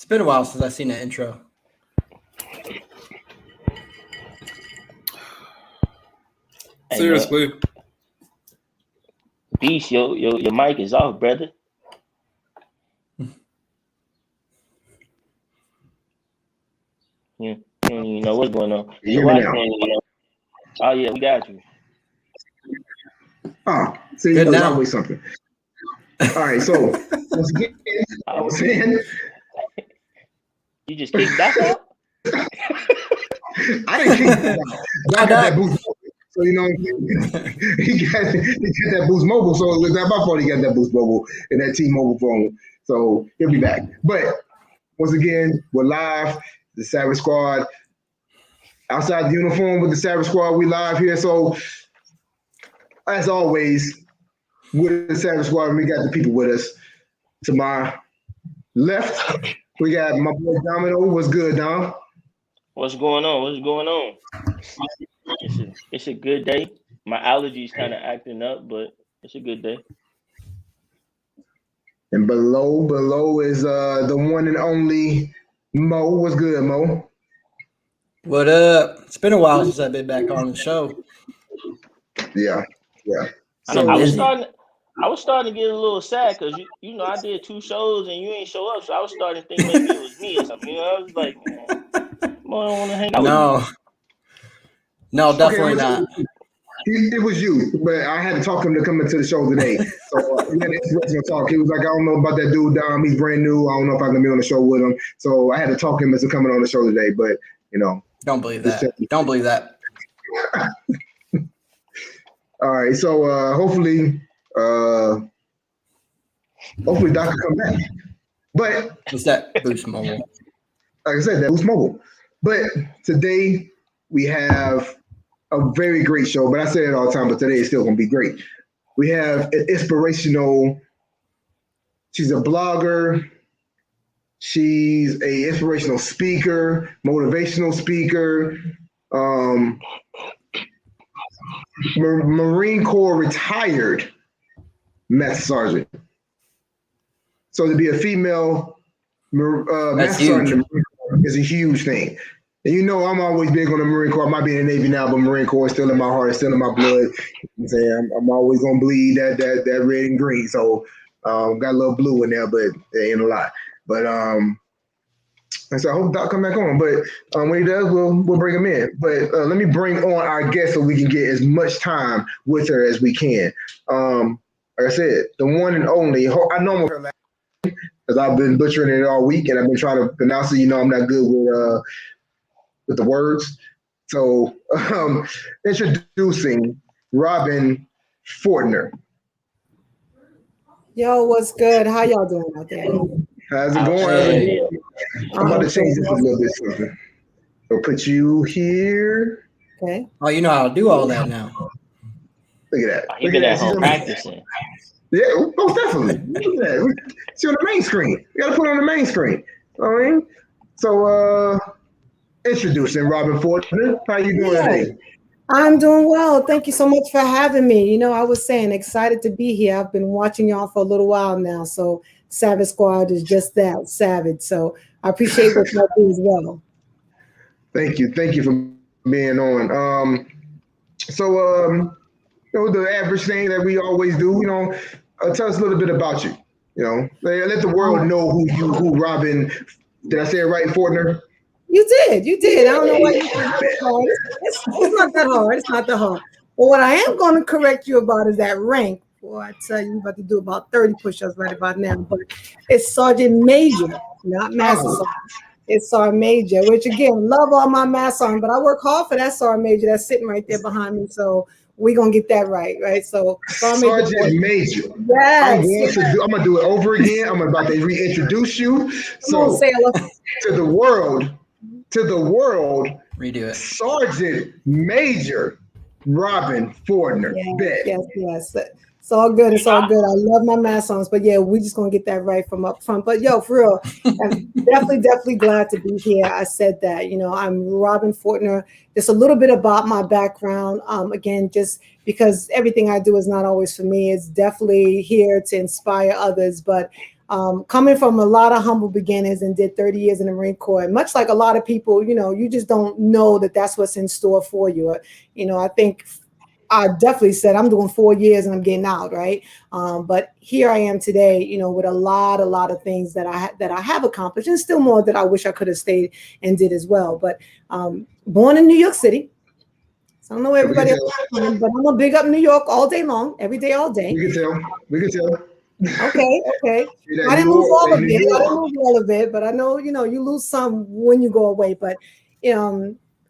It's been a while since I've seen that intro. Hey, Seriously. Beast, your mic is off, brother. You don't even know what's going on. You So hear me why? now? Oh yeah, we got you. Oh, see, Good there's now. always something. All right, so once again, I was saying, You just kicked Doc out? I didn't kick him out. I got that boost. So you know what I'm saying? he got that Boost Mobile. So it's not my fault he got that Boost Mobile and that T-Mobile phone. So he'll be back. But once again, we're live. The Savage Squad. Outside the uniform with the Savage Squad, we live here. So as always, with the Savage Squad, we got the people with us. To my left, we got my boy Domino. What's good, Dom? What's going on? What's going on? It's a good day. My allergies kind of acting up, but it's a good day. And below is the one and only Mo. What's good, Mo? What up? It's been a while since I've been back on the show. Yeah. So I was busy. starting to get a little sad because you know I did 2 shows and you ain't show up, so I was starting to think maybe it was me or something. You know, I was like, man, I don't want to hang out with me. No, definitely not. It was you, but I had to talk him to come into the show today. So we had an inspirational talk. He was like, I don't know about that dude, Dom. He's brand new. I don't know if I'm going to be on the show with him. So I had to talk him into coming on the show today. But, you know. Don't believe that. Don't believe that. All right. So hopefully Doc can come back. But it's that Boost Mobile. Like I said, that Boost Mobile. But today we have a very great show. But I say it all the time, but today is still going to be great. We have an inspirational. She's a blogger. She's a inspirational speaker, motivational speaker. Marine Corps retired Master Sergeant. So to be a female Master Sergeant is a huge thing. And you know I'm always big on the Marine Corps. I might be in the Navy now, but Marine Corps is still in my heart, still in my blood. I'm saying I'm always gonna bleed that red and green. So got a little blue in there, but there ain't a lot. But and so I hope Doc come back on. But when he does, we'll bring him in. But let me bring on our guest so we can get as much time with her as we can. Like I said, the one and only. I know I'm her last name because I've been butchering it all week, and I've been trying to pronounce it. You know, I'm not good with the words. So introducing Robin Fortner. Yo, what's good? How y'all doing out there? How's it going? I'm about to change this a little bit. Something. So put you here. Okay. Oh, you know how to do all that now. Look at that. You've been at home practicing. Yeah, most definitely. Look at that. See on the main screen. You got to put it on the main screen. All right. So introducing Robin Fortner. How you doing today? I'm doing well. Thank you so much for having me. You know, I was saying excited to be here. I've been watching y'all for a little while now. So Savage Squad is just that, savage. So I appreciate what y'all do as well. Thank you. Thank you for being on. You know, the average thing that we always do, you know, tell us a little bit about you. You know, let the world know who Robin, did I say it right, Fortner? You did. I don't know why you said it. It's not that hard. It's not that hard. But what I am going to correct you about is that rank. Boy, I tell you, you're about to do about 30 push-ups right about now. But it's Sergeant Major, not Master Sergeant. It's Sergeant Major, which again, love all my Master Sergeant, but I work hard for that Sergeant Major that's sitting right there behind me. So we're going to get that right? So Sergeant Major. Yes. I'm going to do it over again. I'm about to reintroduce you. So to the world, redo it. Sergeant Major Robin Fortner. Yes. It's all good. It's all good. I love my math songs, but yeah, we're just gonna get that right from up front. But yo, for real, I'm definitely glad to be here. I said that, you know, I'm Robin Fortner. Just a little bit about my background. Again, just because everything I do is not always for me. It's definitely here to inspire others. But coming from a lot of humble beginnings and did 30 years in the Marine Corps, much like a lot of people, you just don't know that that's what's in store for you. I think I definitely said I'm doing 4 years and I'm getting out, right? But here I am today, with a lot of things that I have accomplished, and still more that I wish I could have stayed and did as well. But born in New York City, so I don't know where everybody else is from, but I'm gonna big up New York all day long, every day, all day. We can tell. We can tell. Okay. I didn't lose all of it. I didn't lose all of it, but I know, you lose some when you go away. But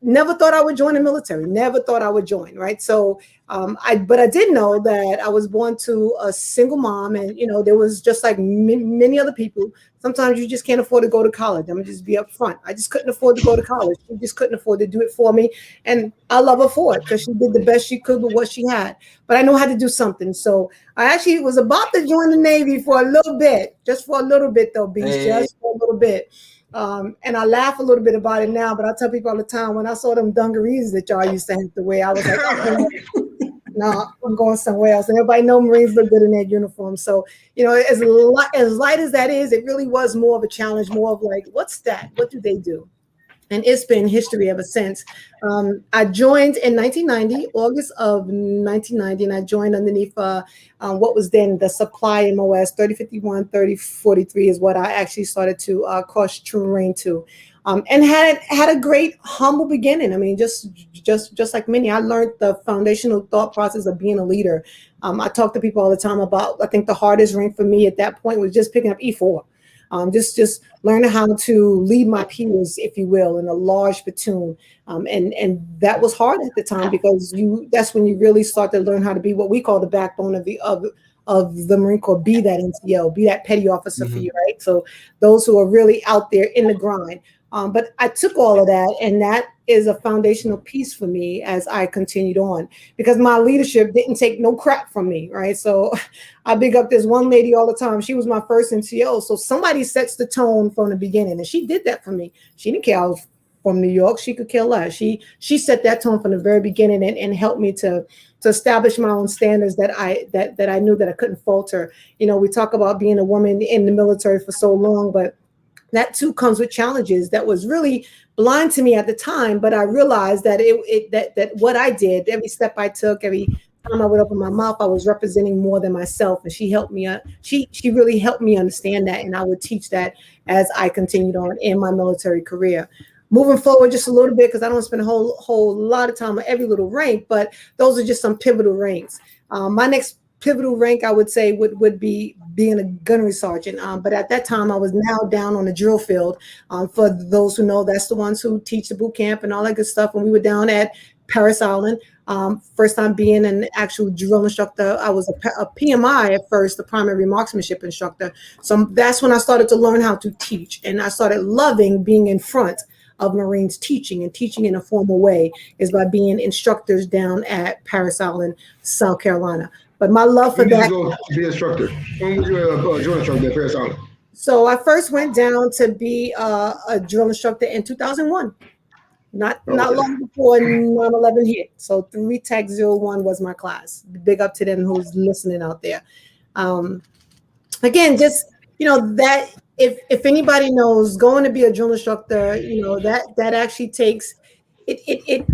never thought I would join the military. Never thought I would join, right? So but I did know that I was born to a single mom, and there was just like many other people. Sometimes you just can't afford to go to college. I'm gonna just be up front. I just couldn't afford to go to college. She just couldn't afford to do it for me, and I love her for it because she did the best she could with what she had. But I know how to do something, so I actually was about to join the Navy for a little bit, just for a little bit though, Beast, just for a little bit. And I laugh a little bit about it now, but I tell people all the time, when I saw them dungarees that y'all used to have to wear, I was like, no, I'm going somewhere else. And everybody know Marines look good in their uniform. So, as light as that is, it really was more of a challenge, more of like, what's that? What do they do? And it's been history ever since. I joined in 1990, August of 1990, and I joined underneath what was then the supply MOS 3051, 3043 is what I actually started to cross terrain to. And had a great humble beginning. I mean, just like many, I learned the foundational thought process of being a leader. I talk to people all the time about, I think the hardest rank for me at that point was just picking up E4. Just learning how to lead my peers, if you will, in a large platoon. And that was hard at the time because that's when you really start to learn how to be what we call the backbone of the Marine Corps, be that NCO, be that petty officer for you, right? So those who are really out there in the grind. But I took all of that, and that is a foundational piece for me as I continued on, because my leadership didn't take no crap from me, right? So I big up this one lady all the time. She was my first NCO. So somebody sets the tone from the beginning, and she did that for me. She didn't care I was from New York. She could care less. She set that tone from the very beginning and helped me to establish my own standards that I knew that I couldn't falter. We talk about being a woman in the military for so long, but that too comes with challenges that was really blind to me at the time. But I realized that that what I did, every step I took, every time I would open my mouth, I was representing more than myself. And she helped me. She really helped me understand that. And I would teach that as I continued on in my military career. Moving forward just a little bit, because I don't spend a whole lot of time on every little rank, but those are just some pivotal ranks. My next pivotal rank, I would say, would be being a gunnery sergeant. But at that time, I was now down on the drill field. For those who know, that's the ones who teach the boot camp and all that good stuff. When we were down at Paris Island, first time being an actual drill instructor, I was a PMI at first, the primary marksmanship instructor. So that's when I started to learn how to teach, and I started loving being in front of Marines teaching in a formal way is by being instructors down at Paris Island, South Carolina. But my love for that. When did you go to be instructor? When was you a drill instructor at Paris Island? So I first went down to be a drill instructor in 2001. Not long before 9/11 hit. So 3 Tech 01 was my class. Big up to them who's listening out there. Again, just that if anybody knows, going to be a drill instructor, that actually takes it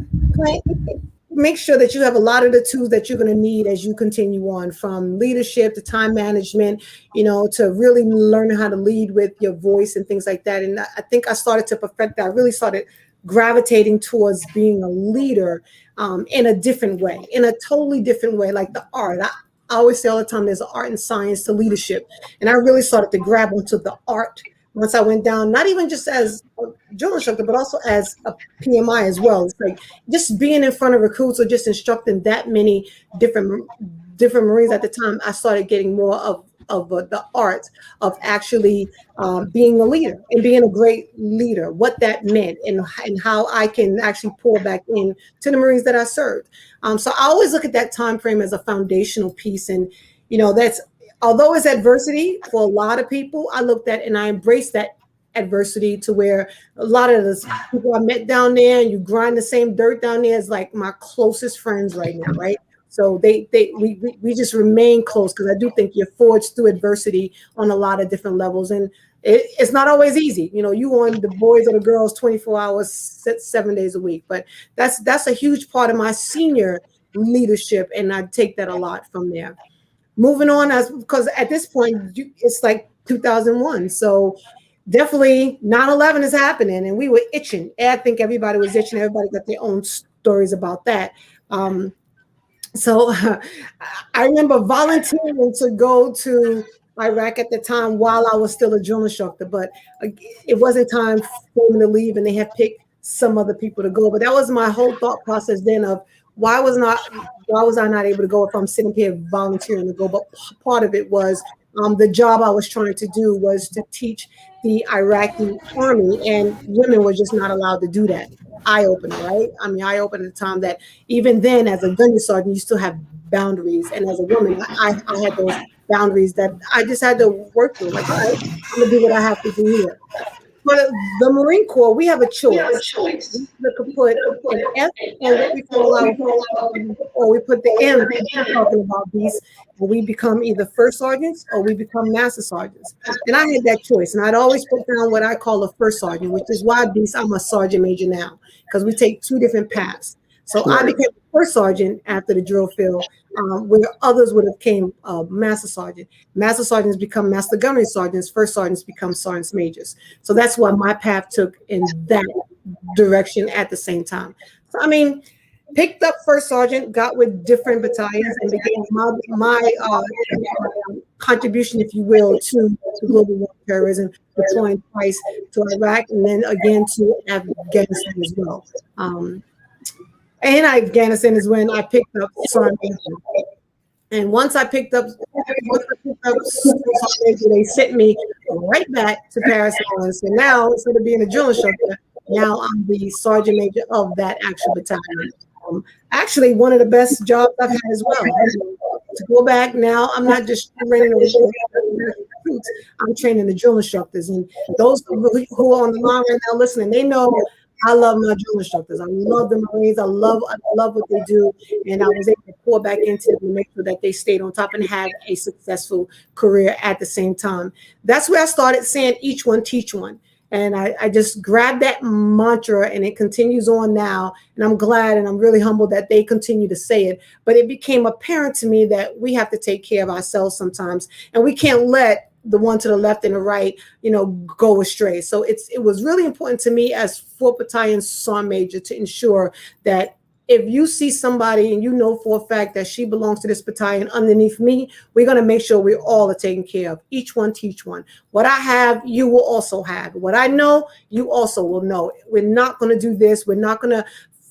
make sure that you have a lot of the tools that you're going to need as you continue on, from leadership to time management, to really learn how to lead with your voice and things like that. And I think I started to perfect that. I really started gravitating towards being a leader in a different way, in a totally different way, like the art. I always say all the time, there's an art and science to leadership. And I really started to grab onto the art once I went down, not even just as a drill instructor, but also as a PMI as well. It's like just being in front of recruits or just instructing that many different Marines at the time, I started getting more of the art of actually being a leader and being a great leader, what that meant and how I can actually pour back in to the Marines that I served. So I always look at that time frame as a foundational piece. And, that's, although it's adversity for a lot of people, I looked at and I embraced that adversity to where a lot of the people I met down there, and you grind the same dirt down there, is like my closest friends right now, right? So we just remain close because I do think you're forged through adversity on a lot of different levels. And it's not always easy. You know, you want the boys or the girls 24 hours, 7 days a week. But that's a huge part of my senior leadership. And I take that a lot from there. Moving on, because at this point, it's like 2001. So definitely 9/11 is happening and we were itching. I think everybody was itching. Everybody got their own stories about that. So I remember volunteering to go to Iraq at the time while I was still a drill instructor, but it wasn't time for me to leave and they had picked some other people to go. But that was my whole thought process then of why was I not able to go if I'm sitting here volunteering to go? But part of it was the job I was trying to do was to teach the Iraqi army, and women were just not allowed to do that. Eye opener, right? I mean, eye opener at the time that even then, as a gunnery sergeant, you still have boundaries, and as a woman, I had those boundaries that I just had to work through. Like, all right, I'm gonna do what I have to do here. For the Marine Corps, we have a choice. We could put an F and what we call our, or we put the M, talking about these, and we become either first sergeants or we become master sergeants. And I had that choice, and I'd always put down what I call a first sergeant, which is why I'm a sergeant major now, because we take two different paths. So I became first sergeant after the drill field, where others would have came master sergeant. Master sergeants become master gunnery sergeants. First sergeants become sergeants majors. So that's why my path took in that direction at the same time. So I mean, picked up first sergeant, got with different battalions, and began my contribution, if you will, to global war terrorism, deploying twice to Iraq and then again to Afghanistan as well. And Afghanistan is when I picked up sergeant major. And once I picked up sergeant major, they sent me right back to Paris, France. So now, instead of being a drill instructor, now I'm the sergeant major of that actual battalion. Actually, one of the best jobs I've had as well. To go back now, I'm not just training recruits, I'm training the drill instructors. And those who are on the line right now listening, they know I love my drill instructors. I love the Marines. I love what they do. And I was able to pour back into them to make sure that they stayed on top and had a successful career at the same time. That's where I started saying each one teach one. And I just grabbed that mantra and it continues on now. And I'm glad and I'm really humbled that they continue to say it. But it became apparent to me that we have to take care of ourselves sometimes. And we can't let the one to the left and the right, go astray. So it was really important to me as 4th Battalion Sergeant Major to ensure that if you see somebody and you know for a fact that she belongs to this battalion underneath me, we're going to make sure we all are taken care of. Each one teach one. What I have, you will also have. What I know, you also will know. We're not going to do this. We're not going to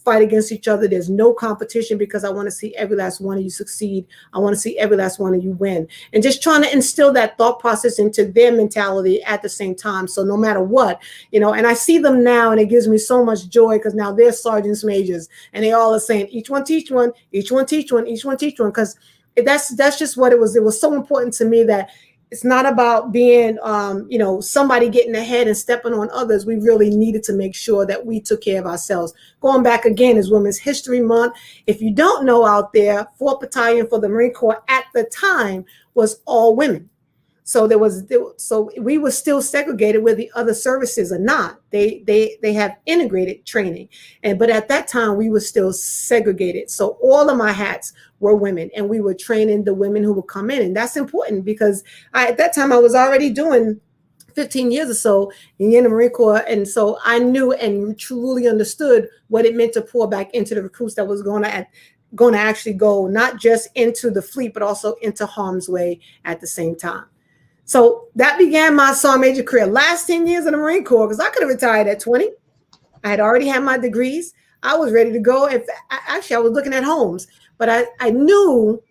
fight against each other. There's no competition because I want to see every last one of you succeed. I want to see every last one of you win. And just trying to instill that thought process into their mentality at the same time. So no matter what, and I see them now and it gives me so much joy because now they're sergeants majors and they all are saying, each one teach one, each one teach one, each one teach one. Because that's just what it was. It was so important to me that it's not about being, somebody getting ahead and stepping on others. We really needed to make sure that we took care of ourselves. Going back again is Women's History Month. If you don't know out there, 4th Battalion for the Marine Corps at the time was all women. So so we were still segregated where the other services are not. They have integrated training, but at that time we were still segregated. So all of my hats were women, and we were training the women who would come in, and that's important because at that time I was already doing 15 years or so in the Marine Corps, and so I knew and truly understood what it meant to pour back into the recruits that was going to actually go not just into the fleet but also into harm's way at the same time. So that began my sergeant major career. Last 10 years in the Marine Corps, because I could have retired at 20. I had already had my degrees. I was ready to go. Actually, I was looking at homes, but I knew,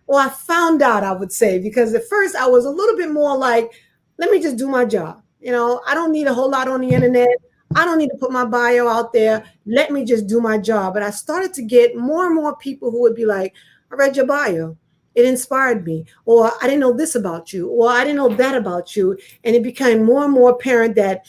or I found out, I would say, because at first I was a little bit more like, let me just do my job. I don't need a whole lot on the internet. I don't need to put my bio out there. Let me just do my job. But I started to get more and more people who would be like, I read your bio. It inspired me, or I didn't know this about you, or I didn't know that about you. And it became more and more apparent that,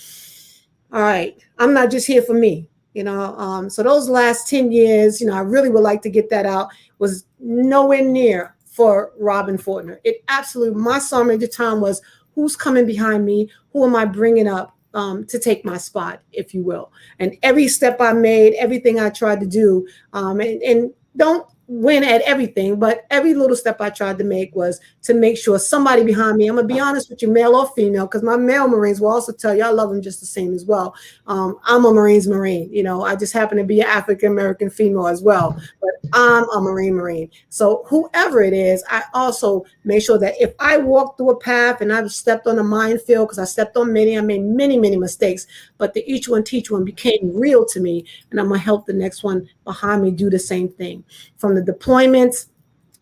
all right, I'm not just here for me, So those last 10 years, I really would like to get that out, was nowhere near for Robin Fortner. It absolutely, my sermon at the time was, who's coming behind me? Who am I bringing up to take my spot, if you will? And every step I made, everything I tried to do, and don't win at everything, but every little step I tried to make was to make sure somebody behind me, I'm gonna be honest with you, male or female, because my male Marines will also tell you I love them just the same as well. I'm a Marine. You know, I just happen to be an African American female as well, but I'm a Marine. So whoever it is, I also make sure that if I walk through a path and I've stepped on a minefield, because I stepped on many, I made many mistakes, but the each one teach one became real to me, and I'm gonna help the next one behind me do the same thing. From the deployments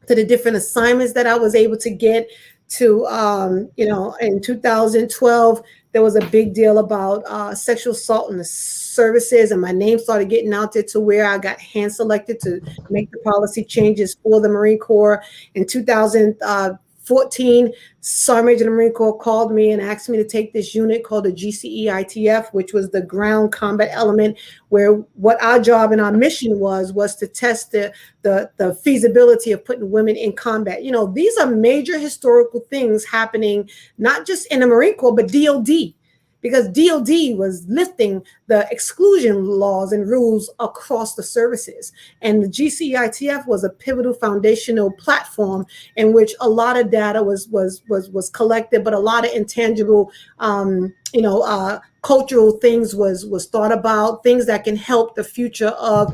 to the different assignments that I was able to get to, you know, in 2012, there was a big deal about sexual assault in the services, and my name started getting out there to where I got hand selected to make the policy changes for the Marine Corps. In 2014, Sergeant Major of the Marine Corps called me and asked me to take this unit called the GCE-ITF, which was the ground combat element, where what our job and our mission was to test the feasibility of putting women in combat. You know, these are major historical things happening, not just in the Marine Corps, but DOD, because DOD was lifting the exclusion laws and rules across the services. And the GCEITF was a pivotal foundational platform in which a lot of data was collected, but a lot of intangible, cultural things was thought about, things that can help the future of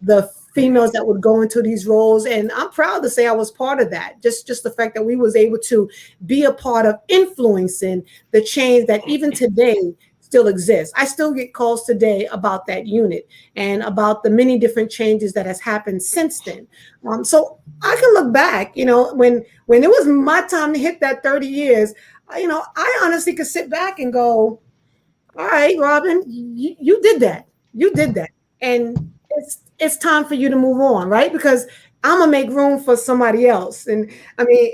the females that would go into these roles. And I'm proud to say I was part of that. Just the fact that we was able to be a part of influencing the change that even today still exists. I still get calls today about that unit and about the many different changes that has happened since then. So I can look back, you know, when it was my time to hit that 30 years, you know, I honestly could sit back and go, all right, Robin, you did that. You did that. And it's time for you to move on, right? Because I'm gonna make room for somebody else. And I mean,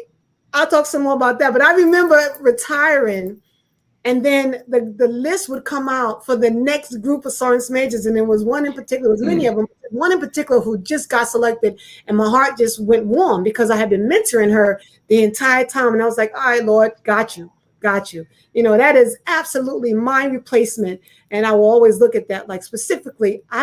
I'll talk some more about that. But I remember retiring, and then the list would come out for the next group of sergeant majors, and there was one in particular, there was many of them, one in particular who just got selected, and my heart just went warm because I had been mentoring her the entire time. And I was like, all right, Lord, got you. You know, that is absolutely my replacement. And I will always look at that, like specifically, I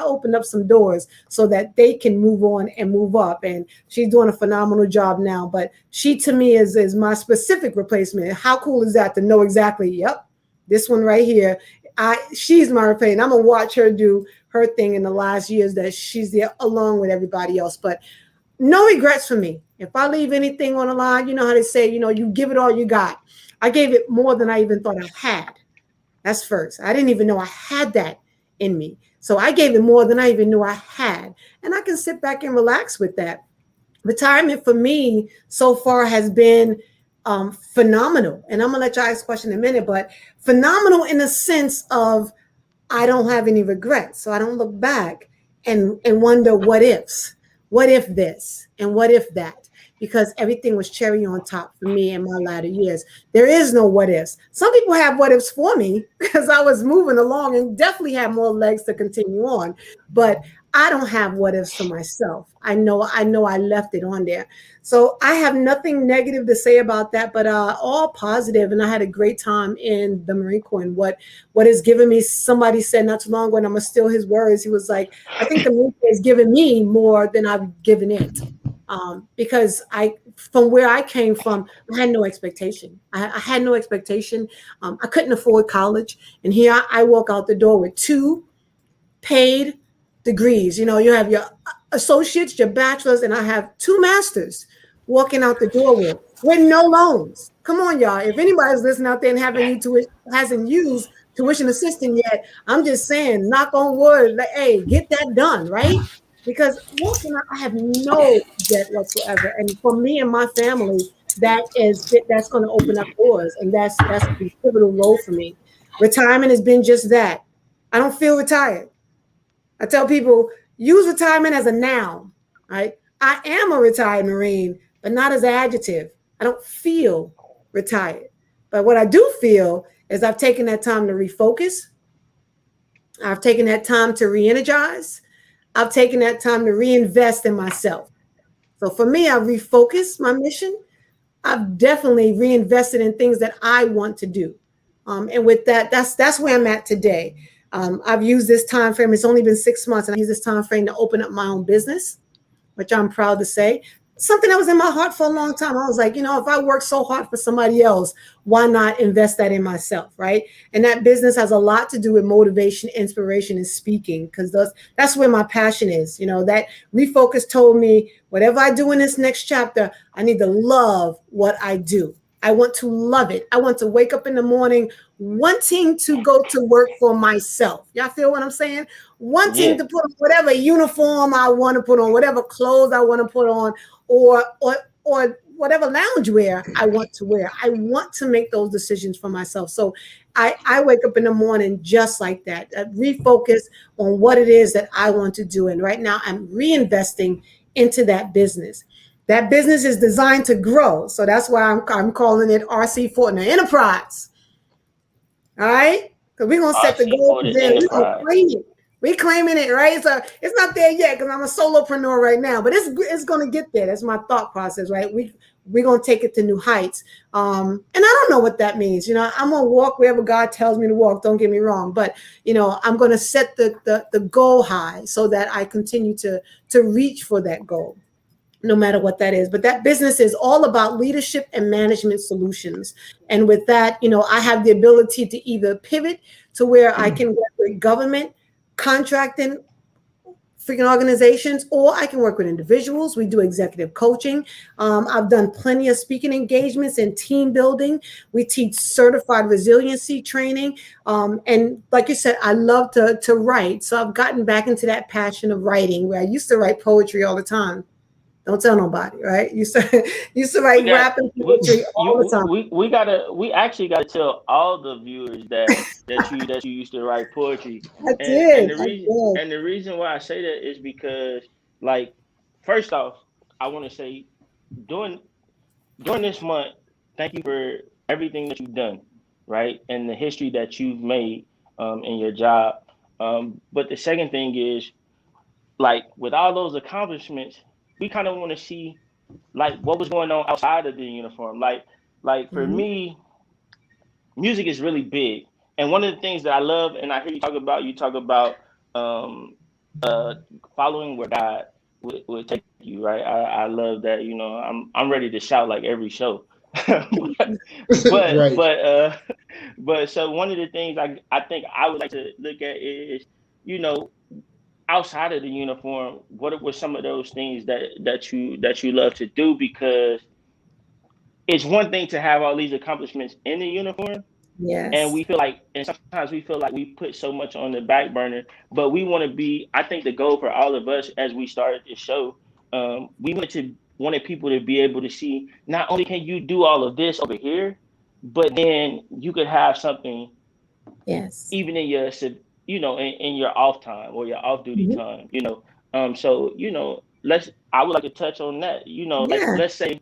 opened up some doors so that they can move on and move up. And she's doing a phenomenal job now. But she, to me, is my specific replacement. How cool is that to know exactly, yep, this one right here, she's my replacement. I'm going to watch her do her thing in the last years that she's there along with everybody else. But no regrets for me. If I leave anything on the line, you know how they say, you know, you give it all you got. I gave it more than I even thought I had. That's first. I didn't even know I had that in me. So I gave it more than I even knew I had. And I can sit back and relax with that. Retirement for me so far has been phenomenal. And I'm going to let you ask a question in a minute, but phenomenal in the sense of I don't have any regrets. So I don't look back and wonder what ifs. What if this and what if that? Because everything was cherry on top for me in my latter years. There is no what ifs. Some people have what ifs for me because I was moving along and definitely have more legs to continue on. But I don't have what ifs for myself. I know I left it on there. So I have nothing negative to say about that, but all positive. And I had a great time in the Marine Corps. And what has given me, somebody said not too long ago, and I'm going to steal his words. He was like, I think the Marine Corps has given me more than I've given it. Because from where I came from, I had no expectation. I had no expectation. I couldn't afford college. And here I walk out the door with 2 paid degrees. You know, you have your associates, your bachelors, and I have 2 masters walking out the door with no loans. Come on, y'all. If anybody's listening out there and hasn't used tuition assistance yet, I'm just saying, knock on wood, like, hey, get that done, right? Because walking out, I have no debt whatsoever. And for me and my family, that's going to open up doors. And that's a pivotal role for me. Retirement has been just that. I don't feel retired. I tell people, use retirement as a noun, right? I am a retired Marine, but not as an adjective. I don't feel retired. But what I do feel is I've taken that time to refocus. I've taken that time to re-energize. I've taken that time to reinvest in myself. So for me, I've refocused my mission. I've definitely reinvested in things that I want to do. And with that, that's where I'm at today. I've used this time frame. It's only been 6 months, and I use this time frame to open up my own business, which I'm proud to say. Something that was in my heart for a long time. I was like, if I work so hard for somebody else, why not invest that in myself, right? And that business has a lot to do with motivation, inspiration, and speaking, because that's where my passion is. That refocus told me, whatever I do in this next chapter, I need to love what I do. I want to love it. I want to wake up in the morning wanting to go to work for myself. Y'all feel what I'm saying? Wanting to put on whatever uniform I want to put on, whatever clothes I want to put on, or whatever loungewear I want to wear. I want to make those decisions for myself. So I wake up in the morning just like that, refocus on what it is that I want to do. And right now I'm reinvesting into that business. That business is designed to grow. So that's why I'm calling it RC Fortner Enterprise. All right? Because we're going to set the goal for them. We're going to claim it. We're claiming it, right? So it's not there yet because I'm a solopreneur right now, but it's going to get there. That's my thought process, right? We're going to take it to new heights. And I don't know what that means. I'm going to walk wherever God tells me to walk. Don't get me wrong. But, I'm going to set the goal high so that I continue to reach for that goal, no matter what that is. But that business is all about leadership and management solutions. And with that, I have the ability to either pivot to where I can work with government, contracting, freaking organizations, or I can work with individuals. We do executive coaching. I've done plenty of speaking engagements and team building. We teach certified resiliency training. And like you said, I love to write. So I've gotten back into that passion of writing, where I used to write poetry all the time. Don't tell nobody, right? You used to write rap and poetry all the time. We actually gotta tell all the viewers that you used to write poetry. I did. And the reason why I say that is because, like, first off, I want to say during this month, thank you for everything that you've done, right, and the history that you've made in your job. But the second thing is, like, with all those accomplishments, we kind of want to see, like, what was going on outside of the uniform. Like for me, music is really big, and one of the things that I love, and I hear you talk about following where God would take you, right? I love that. I'm ready to shout like every show. but right. but so one of the things I think I would like to look at is, outside of the uniform, what were some of those things that you love to do? Because it's one thing to have all these accomplishments in the uniform, and Yes. sometimes we feel like we put so much on the back burner, but we want to be. I think the goal for all of us as we started this show, we wanted people to be able to see, not only can you do all of this over here, but then you could have something, Yes. even in your in your off time or your off duty time. So I would like to touch on that. Let's say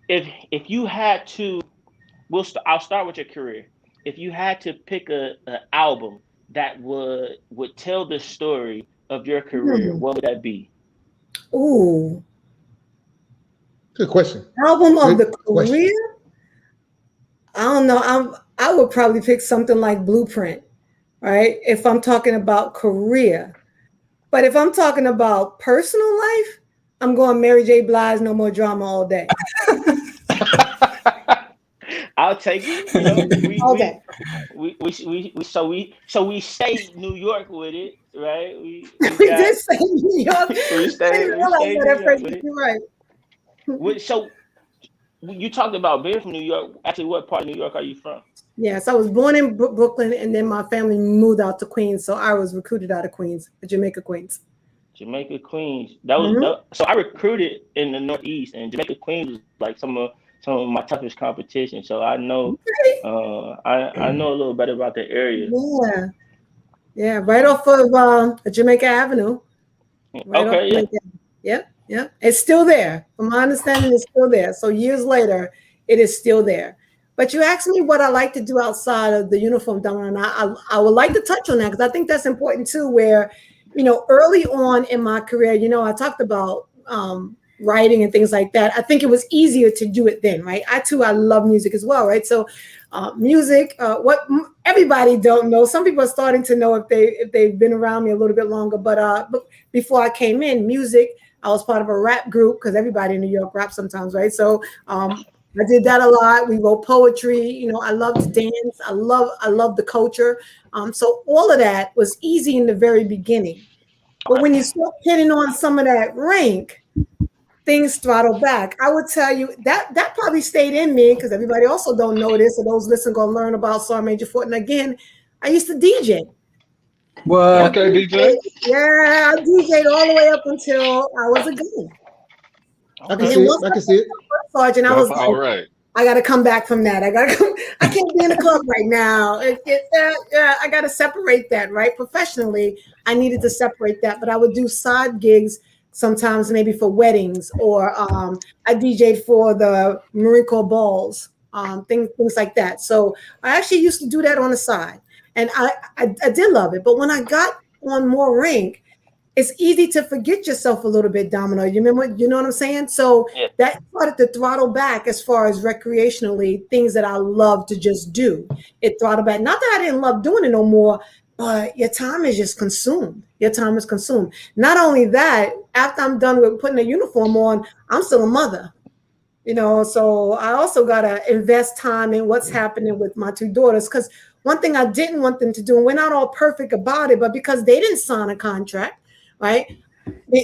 if you had to, I'll start with your career. If you had to pick a album that would tell the story of your career, what would that be? Ooh. Good question. Album of the career? I don't know. I would probably pick something like Blueprint, right? If I'm talking about career. But if I'm talking about personal life, I'm going Mary J. Blige, No More Drama all day. I'll take it. All day. We stayed New York with it, right? We did say New York. We stayed New York with it. You're right. So you talked about being from New York. Actually, what part of New York are you from? Yes, I was born in Brooklyn, and then my family moved out to Queens, so I was recruited out of Queens, Jamaica, Queens. Jamaica, Queens. So I recruited in the Northeast, and Jamaica, Queens was like some of my toughest competition. So I know, I know a little bit about the area. Yeah, right off of Jamaica Avenue. Right. Yep. It's still there. From my understanding, it's still there. So years later, it is still there. But you asked me what I like to do outside of the uniform, Donna, and I would like to touch on that because I think that's important too, where early on in my career, I talked about writing and things like that. I think it was easier to do it then, right? I love music as well, right? So music, what everybody don't know, some people are starting to know if they've been around me a little bit longer, but before I came in, music, I was part of a rap group because everybody in New York raps sometimes, right? So I did that a lot. We wrote poetry. I love to dance. I love the culture. So all of that was easy in the very beginning. But when you start hitting on some of that rank, things throttle back. I would tell you that probably stayed in me because everybody also don't know this. So those listening gonna learn about Sergeant Major Fortner again. I used to DJ. What? Okay, DJ. Yeah, I DJ'd all the way up until I was a gun. I can see it. I can see it. Sergeant, I That's was like, all right. I got to come back from that. I can't be in a club right now. I got to separate that, right? Professionally, I needed to separate that, but I would do side gigs sometimes, maybe for weddings, or I DJ'd for the Marine Corps balls, things like that. So I actually used to do that on the side, and I did love it. But when I got on more rank, it's easy to forget yourself a little bit, Domino. You know what I'm saying? So that started to throttle back as far as recreationally, things that I love to just do. It throttled back. Not that I didn't love doing it no more, but your time is just consumed. Your time is consumed. Not only that, after I'm done with putting a uniform on, I'm still a mother. So I also got to invest time in what's happening with my two daughters. Because one thing I didn't want them to do, and we're not all perfect about it, but because they didn't sign a contract, right?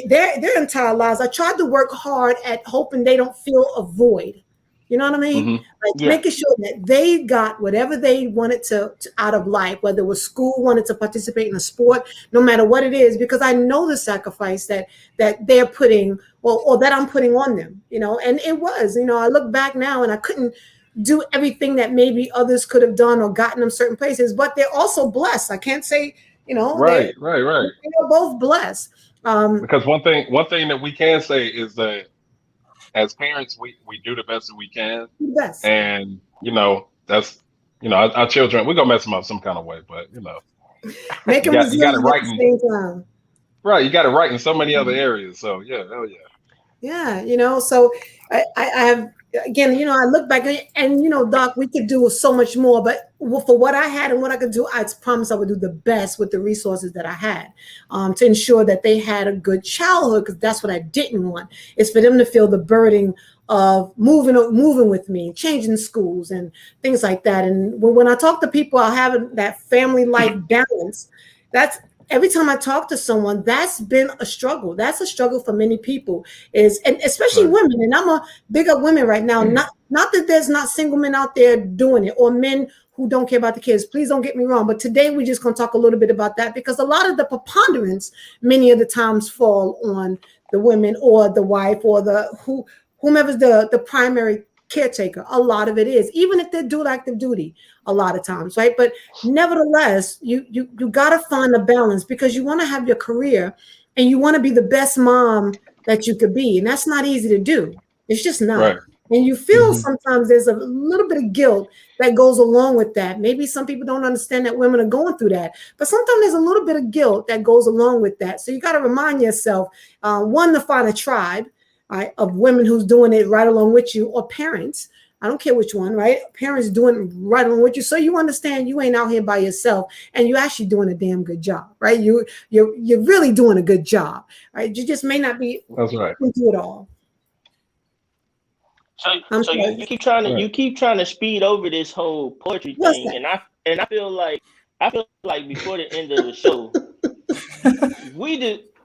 Their entire lives, I tried to work hard at hoping they don't feel a void. You know what I mean? Mm-hmm. Like making sure that they got whatever they wanted to out of life, whether it was school, wanted to participate in a sport, no matter what it is, because I know the sacrifice that they're putting or that I'm putting on them, and it was, I look back now and I couldn't do everything that maybe others could have done or gotten them certain places, but they're also blessed. I can't say, Right. they're both blessed. Because one thing that we can say is that as parents, we do the best that we can. Best. And that's our children, we're gonna mess them up some kind of way, but make them you got it right at the same time. Right, you got it right in so many other areas. So hell yeah. Yeah, so I have, again, I look back and Doc, we could do so much more, but for what I had and what I could do, I promised I would do the best with the resources that I had, to ensure that they had a good childhood, because that's what I didn't want, is for them to feel the burden of moving with me, changing schools and things like that. And when I talk to people, I have that family life balance. That's every time I talk to someone, that's been a struggle. That's a struggle for many people, and especially women. And I'm a big up women right now. Not that there's not single men out there doing it, or men who don't care about the kids. Please don't get me wrong. But today we're just going to talk a little bit about that, because a lot of the preponderance many of the times fall on the women or the wife or whomever's the primary caretaker. A lot of it is, even if they do active duty a lot of times, right? But nevertheless, you got to find a balance, because you want to have your career and you want to be the best mom that you could be, and that's not easy to do. It's just not. Right. And you feel sometimes there's a little bit of guilt that goes along with that. Maybe some people don't understand that women are going through that, but sometimes there's a little bit of guilt that goes along with that. So you got to remind yourself, one, to find a tribe, right, of women who's doing it right along with you, or parents. I don't care which one, right? Parents doing right along with you, so you understand you ain't out here by yourself, and you're actually doing a damn good job, right? You're really doing a good job, right? You just may not be. That's right. Do it all. So you keep trying to speed over this whole poetry thing, and I feel like before the end of the show,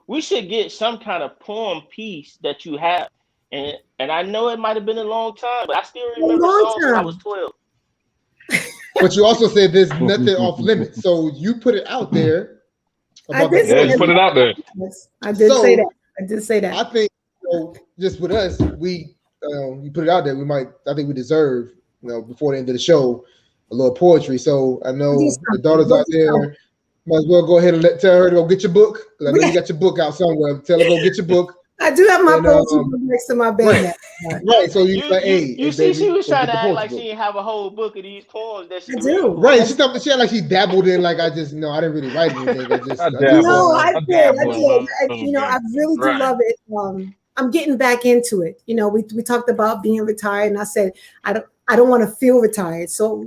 we should get some kind of poem piece that you have. And I know it might have been a long time, but I still remember songs when I was 12. But you also said there's nothing off limits. So you put it out there. You put it out there. I did say that. I think just with us, you put it out there. I think we deserve, before the end of the show, a little poetry. So I know the daughters out there, might as well go ahead and tell her to go get your book, because I know you got your book out somewhere. Tell her go get your book. I do have my And, poetry book next to my bed now. right. So you like, hey, You hey, see, she baby, was go trying get to the act poetry like book. she didn't have a whole book of these poems that she I read do. before. Right. She had like she dabbled in, like I just, I didn't really write anything. I just No, I I did. dabble a little I bit. really do Right. love it. I'm getting back into it. We talked about being retired, and I said I don't want to feel retired. So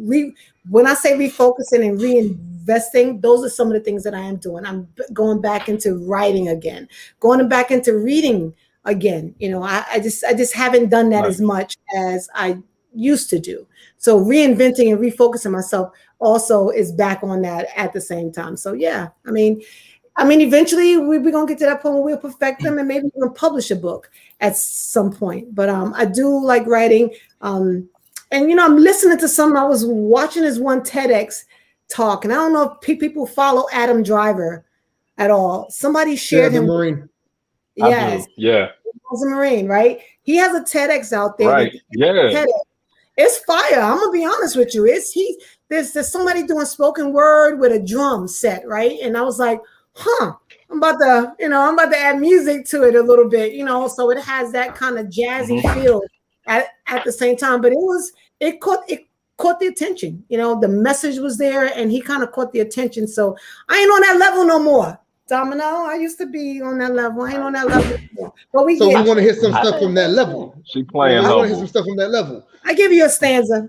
when I say refocusing and reinvesting, those are some of the things that I am doing. I'm going back into writing again, going back into reading again. I just haven't done that as much as I used to do. So reinventing and refocusing myself also is back on that at the same time. So yeah, I mean, eventually we're gonna get to that point where we'll perfect them and maybe we'll publish a book at some point. But I do like writing. And I'm listening to some. I was watching this one TEDx talk, and I don't know if people follow Adam Driver at all. Somebody shared the him. Marine. Yes, Yeah. he was a Marine, right? He has a TEDx out there. Right. Yeah. It's fire. I'm gonna be honest with you. There's somebody doing spoken word with a drum set, right? And I was like, I'm about to add music to it a little bit, so it has that kind of jazzy feel at the same time. But it caught the attention. The message was there and he kind of caught the attention. So I ain't on that level no more. Domino, I used to be on that level. I ain't on that level anymore. But we want to hear some stuff from that level. She playing I want to hear humble. some stuff from that level. I give you a stanza.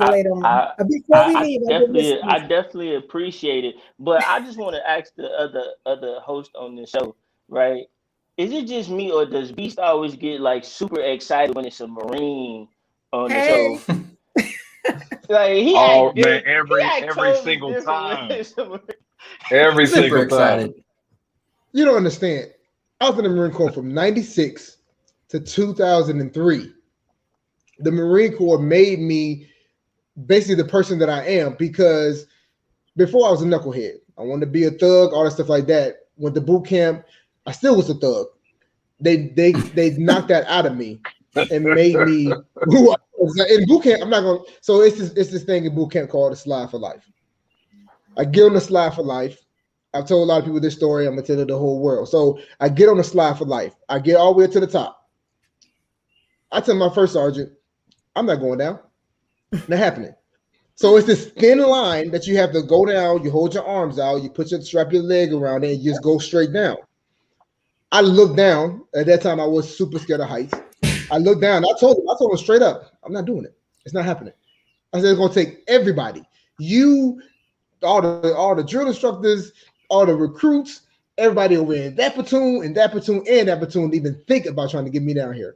Later on. Before we leave, I definitely appreciate it. But I just want to ask the other host on the show, right? Is it just me or does Beast always get like super excited when it's a Marine on the show? Like he man, every single time. Every single time. You don't understand. I was in the Marine Corps from 96 to 2003. The Marine Corps made me basically the person that I am, because before I was a knucklehead. I wanted to be a thug, all that stuff like that. Went to boot camp. I still was a thug. They knocked that out of me and made me who I was. In boot camp, I'm not going to. So it's this thing in boot camp called the slide for life. I get on the slide for life. I've told a lot of people this story. I'm going to tell it to the whole world. So I get on the slide for life. I get all the way to the top. I tell my first sergeant, I'm not going down. Not happening. So it's this thin line that you have to go down. You hold your arms out. You strap your leg around it, and you just go straight down. I looked down. At that time, I was super scared of heights. I looked down. I told him straight up, I'm not doing it. It's not happening. I said, it's going to take everybody. You, all the drill instructors, all the recruits, everybody over in that platoon, and that platoon, and that platoon even think about trying to get me down here.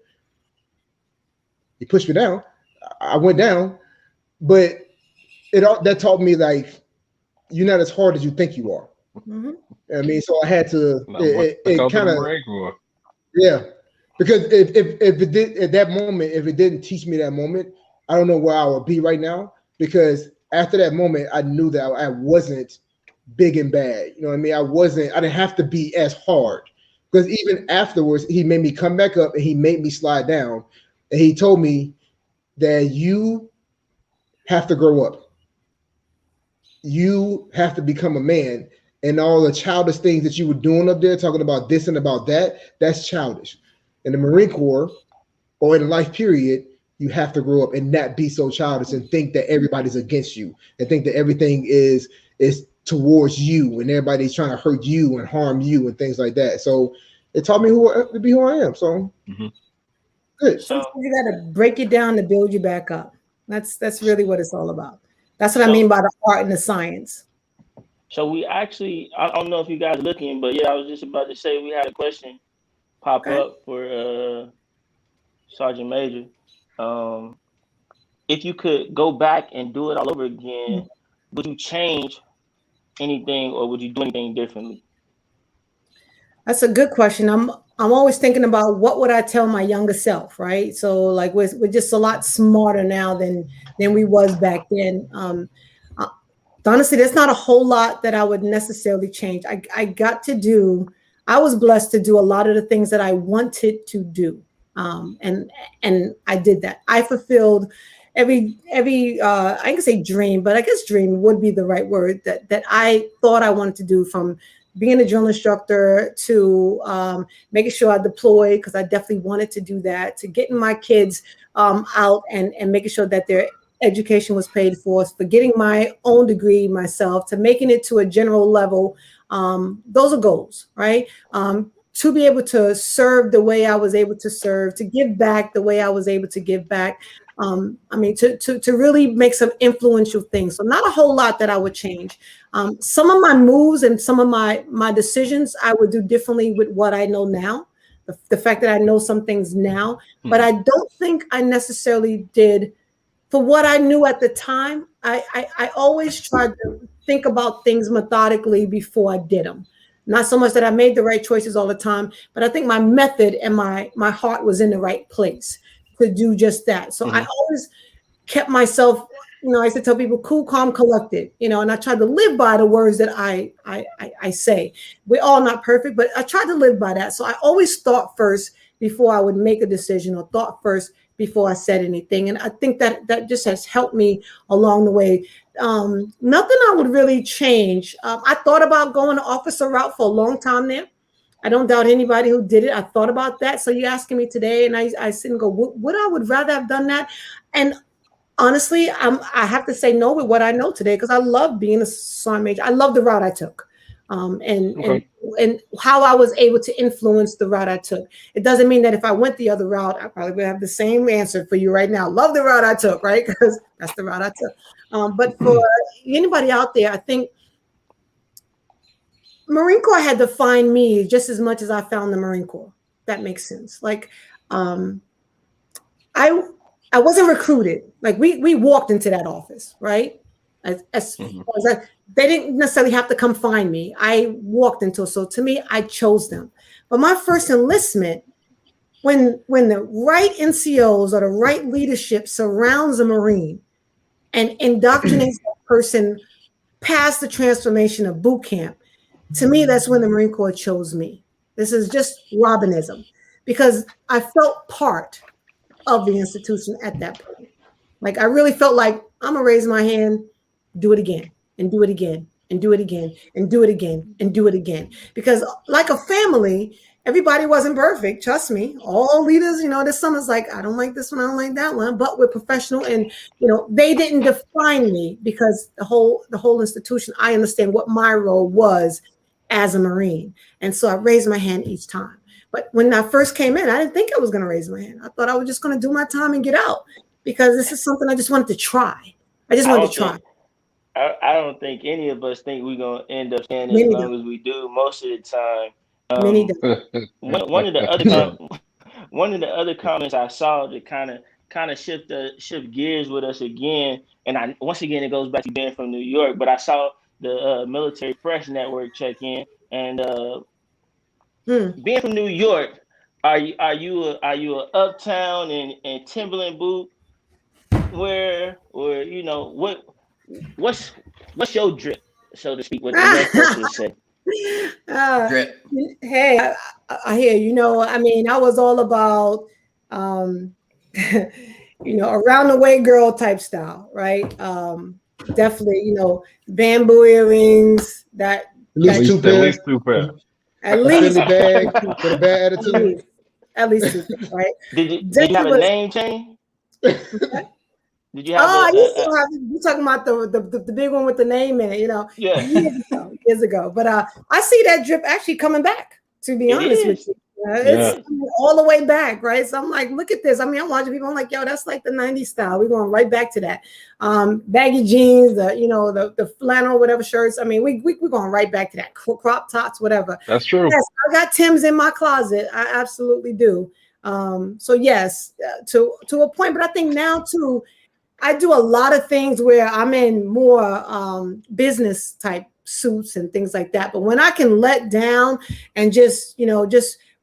He pushed me down. I went down, but that taught me, like, you're not as hard as you think you are. Mm-hmm. I mean, so I had to. It kind of, yeah. Because if it did at that moment, if it didn't teach me that moment, I don't know where I would be right now. Because after that moment, I knew that I wasn't big and bad. You know what I mean? I didn't have to be as hard. Because even afterwards, he made me come back up and he made me slide down. And he told me that you have to grow up. You have to become a man. And all the childish things that you were doing up there, talking about this and about that, that's childish. In the Marine Corps or in life period, you have to grow up and not be so childish and think that everybody's against you and think that everything is towards you and everybody's trying to hurt you and harm you and things like that. So it taught me to be who I am. So good. So you got to break it down to build you back up. That's really what it's all about. That's what I mean by the art and the science. So we actually, I don't know if you guys are looking, but yeah, I was just about to say we had a question pop up for Sergeant Major. If you could go back and do it all over again, would you change anything or would you do anything differently? That's a good question. I'm always thinking about what would I tell my younger self, right? So like we're just a lot smarter now than we was back then. Honestly, there's not a whole lot that I would necessarily change. I was blessed to do a lot of the things that I wanted to do. And I did that. I fulfilled every I can say dream, but I guess dream would be the right word that I thought I wanted to do, from being a drill instructor to making sure I deployed, because I definitely wanted to do that, to getting my kids out and making sure that their education was paid for getting my own degree myself, to making it to a general level. Those are goals, right? To be able to serve the way I was able to serve, to give back the way I was able to give back. To really make some influential things. So not a whole lot that I would change. Some of my moves and some of my decisions I would do differently with what I know now. The fact that I know some things now, but I don't think I necessarily did for what I knew at the time. I always tried to think about things methodically before I did them. Not so much that I made the right choices all the time, but I think my method and my heart was in the right place to do just that. So I always kept myself, I used to tell people, cool, calm, collected, and I tried to live by the words that I say. We're all not perfect, but I tried to live by that. So I always thought first before I would make a decision, or thought first before I said anything. And I think that just has helped me along the way. Nothing I would really change. I thought about going the officer route for a long time there. I don't doubt anybody who did it. I thought about that. So you're asking me today, and I sit and go, would I would rather have done that? And honestly, I have to say no with what I know today, because I love being a sergeant major. I love the route I took, and how I was able to influence the route I took. It doesn't mean that if I went the other route, I probably would have the same answer for you right now. Love the route I took, right? Because that's the route I took. But for anybody out there, I think Marine Corps had to find me just as much as I found the Marine Corps. That makes sense. Like, I wasn't recruited. Like we walked into that office, right? As far as they didn't necessarily have to come find me. I walked into it. So to me, I chose them. But my first enlistment, when the right NCOs or the right leadership surrounds a Marine and indoctrinates that person past the transformation of boot camp, to me, that's when the Marine Corps chose me. This is just Robinism, because I felt part of the institution at that point. Like, I really felt like, I'm gonna raise my hand, do it again, and do it again, and do it again, and do it again, and do it again. Because like a family, everybody wasn't perfect. Trust me. All leaders, there's some is like, I don't like this one, I don't like that one, but we're professional, and they didn't define me, because the whole institution, I understand what my role was as a Marine. And so I raised my hand each time. But when I first came in, I didn't think I was going to raise my hand. I thought I was just going to do my time and get out, because this is something I just wanted to try. I don't think any of us think we're going to end up staying as long as we do most of the time. One of the other comments I saw that kind of shift gears with us again, and once again it goes back to being from New York, but I saw the Military Press Network check in, and being from New York, are you a uptown and Timberland boot wear, or what's your drip, so to speak, what the young person would say? Drip. Hey, I hear I was all about around the way girl type style, right? Definitely, bamboo earrings. At least two pair. At least bag with a bad attitude. At least two pair, right? Did you have a name change? Did you have? I used to have. You talking about the big one with the name in it? Yeah. Years ago. But I see that drip actually coming back. To be honest with you. It's all the way back, right? So I'm like, look at this. I'm watching people. I'm like, yo, that's like the 90s style. We're going right back to that. Baggy jeans, the flannel, whatever shirts. We're going right back to that. Crop tops, whatever. That's true. Yes, I got Timbs in my closet. I absolutely do. So yes, to a point. But I think now too, I do a lot of things where I'm in more business type suits and things like that. But when I can let down and just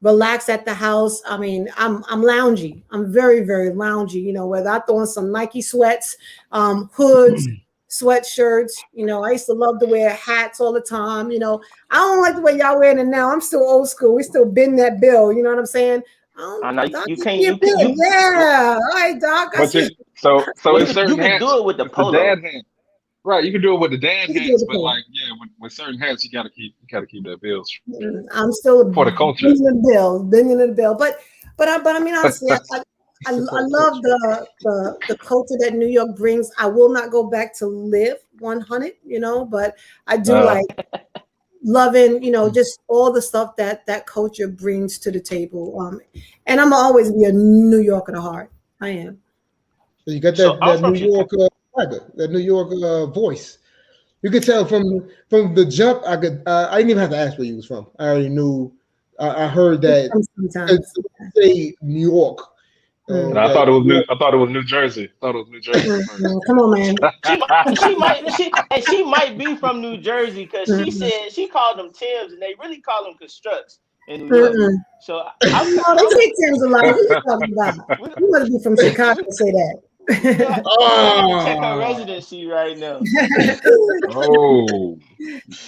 relax at the house, I'm loungy. I'm very, very loungy, whether I throw on some Nike sweats, hoods, sweatshirts. I used to love to wear hats all the time. I don't like the way y'all wearing it now. I'm still old school. We still bend that bill. You know what I'm saying? I know Doc, you can't. Yeah. All right, Doc. So it's certain you can do it with the polo. Dad hand. Right, you can do it with the dad You can do hats, it but with like, yeah, with certain hats, you gotta keep that bill I'm still a for the culture. billion in the bill. But I mean honestly, I love the culture that New York brings. I will not go back to live 100, but I do like loving, just all the stuff that culture brings to the table. And I'm always be a New Yorker at heart. I am. So you got So I'm that from New York Chicago. swagger, that New York voice. You could tell from the jump. I didn't even have to ask where you was from. I already knew. I heard that Sometimes. say New York. And I thought it was New Jersey. I thought it was New Jersey at first. Come on, man. She might be from New Jersey because she said she called them Tims and they really call them constructs in New York. So No, they say Tim's a lot. What are you talking about? You must be from Chicago to say that. we have to check her residency right now. Oh,